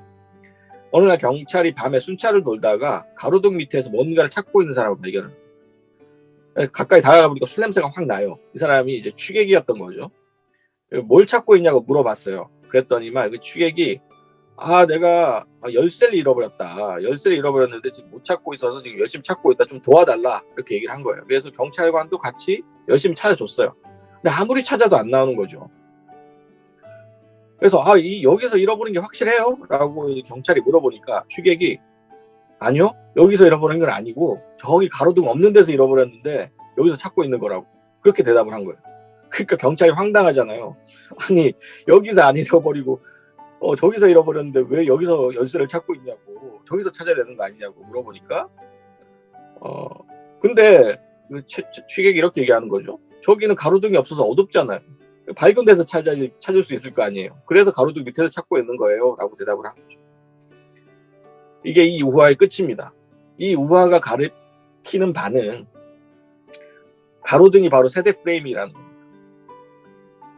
어느 날 경찰이 밤에 순찰을 돌다가 가로등 밑에서 뭔가를 찾고 있는 사람을 발견을 해요. 가까이 다가가 보니까 술 냄새가 확 나요. 이 사람이 이제 취객이었던 거죠. 뭘 찾고 있냐고 물어봤어요. 그랬더니만 그 취객이 내가 열쇠를 잃어버렸다. 열쇠를 잃어버렸는데 지금 못 찾고 있어서 지금 열심히 찾고 있다. 좀 도와달라. 이렇게 얘기를 한 거예요. 그래서 경찰관도 같이 열심히 찾아줬어요. 근데 아무리 찾아도 안 나오는 거죠. 그래서 여기서 잃어버린 게 확실해요? 라고 경찰이 물어보니까 취객이 아니요, 여기서 잃어버린 건 아니고 저기 가로등 없는 데서 잃어버렸는데 여기서 찾고 있는 거라고 그렇게 대답을 한 거예요. 그러니까 경찰이 황당하잖아요. 아니 여기서 안 잃어버리고 저기서 잃어버렸는데 왜 여기서 열쇠를 찾고 있냐고, 저기서 찾아야 되는 거 아니냐고 물어보니까 근데 취객이 이렇게 얘기하는 거죠. 저기는 가로등이 없어서 어둡잖아요. 밝은 데서 찾을 수 있을 거 아니에요. 그래서 가로등 밑에서 찾고 있는 거예요. 라고 대답을 한 거죠. 이게 이 우화의 끝입니다. 이 우화가 가리키는 바는 가로등이 바로 세대 프레임이라는 겁니다.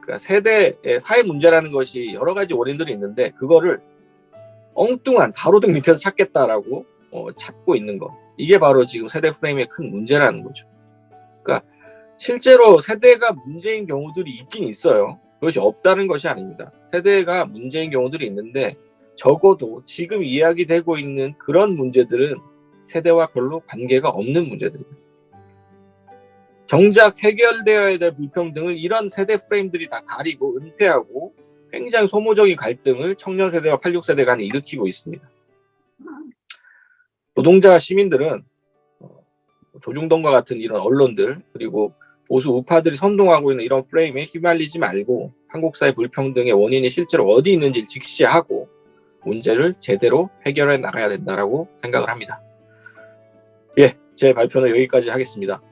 그러니까 세대의 사회 문제라는 것이 여러 가지 원인들이 있는데 그거를 엉뚱한 가로등 밑에서 찾겠다라고 찾고 있는 거. 이게 바로 지금 세대 프레임의 큰 문제라는 거죠. 그러니까 실제로 세대가 문제인 경우들이 있긴 있어요. 그것이 없다는 것이 아닙니다. 세대가 문제인 경우들이 있는데 적어도 지금 이야기되고 있는 그런 문제들은 세대와 별로 관계가 없는 문제들입니다. 정작 해결되어야 될 불평등을 이런 세대 프레임들이 다 가리고 은폐하고 굉장히 소모적인 갈등을 청년 세대와 86세대 간에 일으키고 있습니다. 노동자와 시민들은 조중동과 같은 이런 언론들 그리고 보수 우파들이 선동하고 있는 이런 프레임에 휘말리지 말고 한국 사회 불평등의 원인이 실제로 어디 있는지를 직시하고 문제를 제대로 해결해 나가야 된다라고 생각을 합니다. 예, 제 발표는 여기까지 하겠습니다.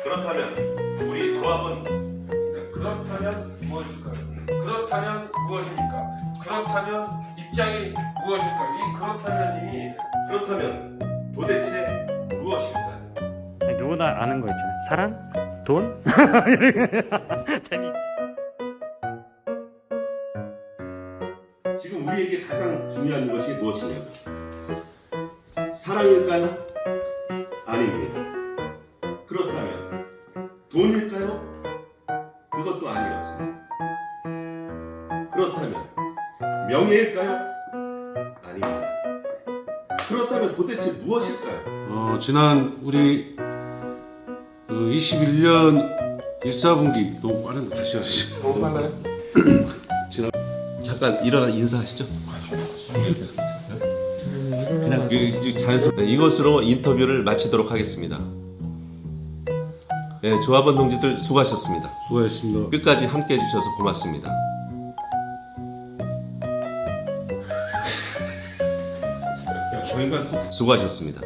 그렇다면 우리 조합은 그렇다면 무엇일까요? 그렇다면 무엇입니까? 그렇다면 입장이 무엇일까요? 이 그렇다면이 그렇다면 도대체 무엇일까요? 누구나 아는 거 있잖아요. 사랑? 돈? 재미. 지금 우리에게 가장 중요한 것이 무엇이냐고. 사랑일까요? 아닙니다. 그렇다면 돈일까요? 그것도 아니었습니다. 그렇다면 명예일까요? 아닙니다. 그렇다면 도대체 무엇일까요? 지난 우리 21년 1사분기 너무 빠른데 다시 하시죠. 너무 빨라요? 잠깐 일어나 인사하시죠. 그냥 자연스럽게 이것으로 인터뷰를 마치도록 하겠습니다. 네, 조합원 동지들 수고하셨습니다. 수고하셨습니다. 끝까지 함께 해주셔서 고맙습니다. 저희가 수고하셨습니다.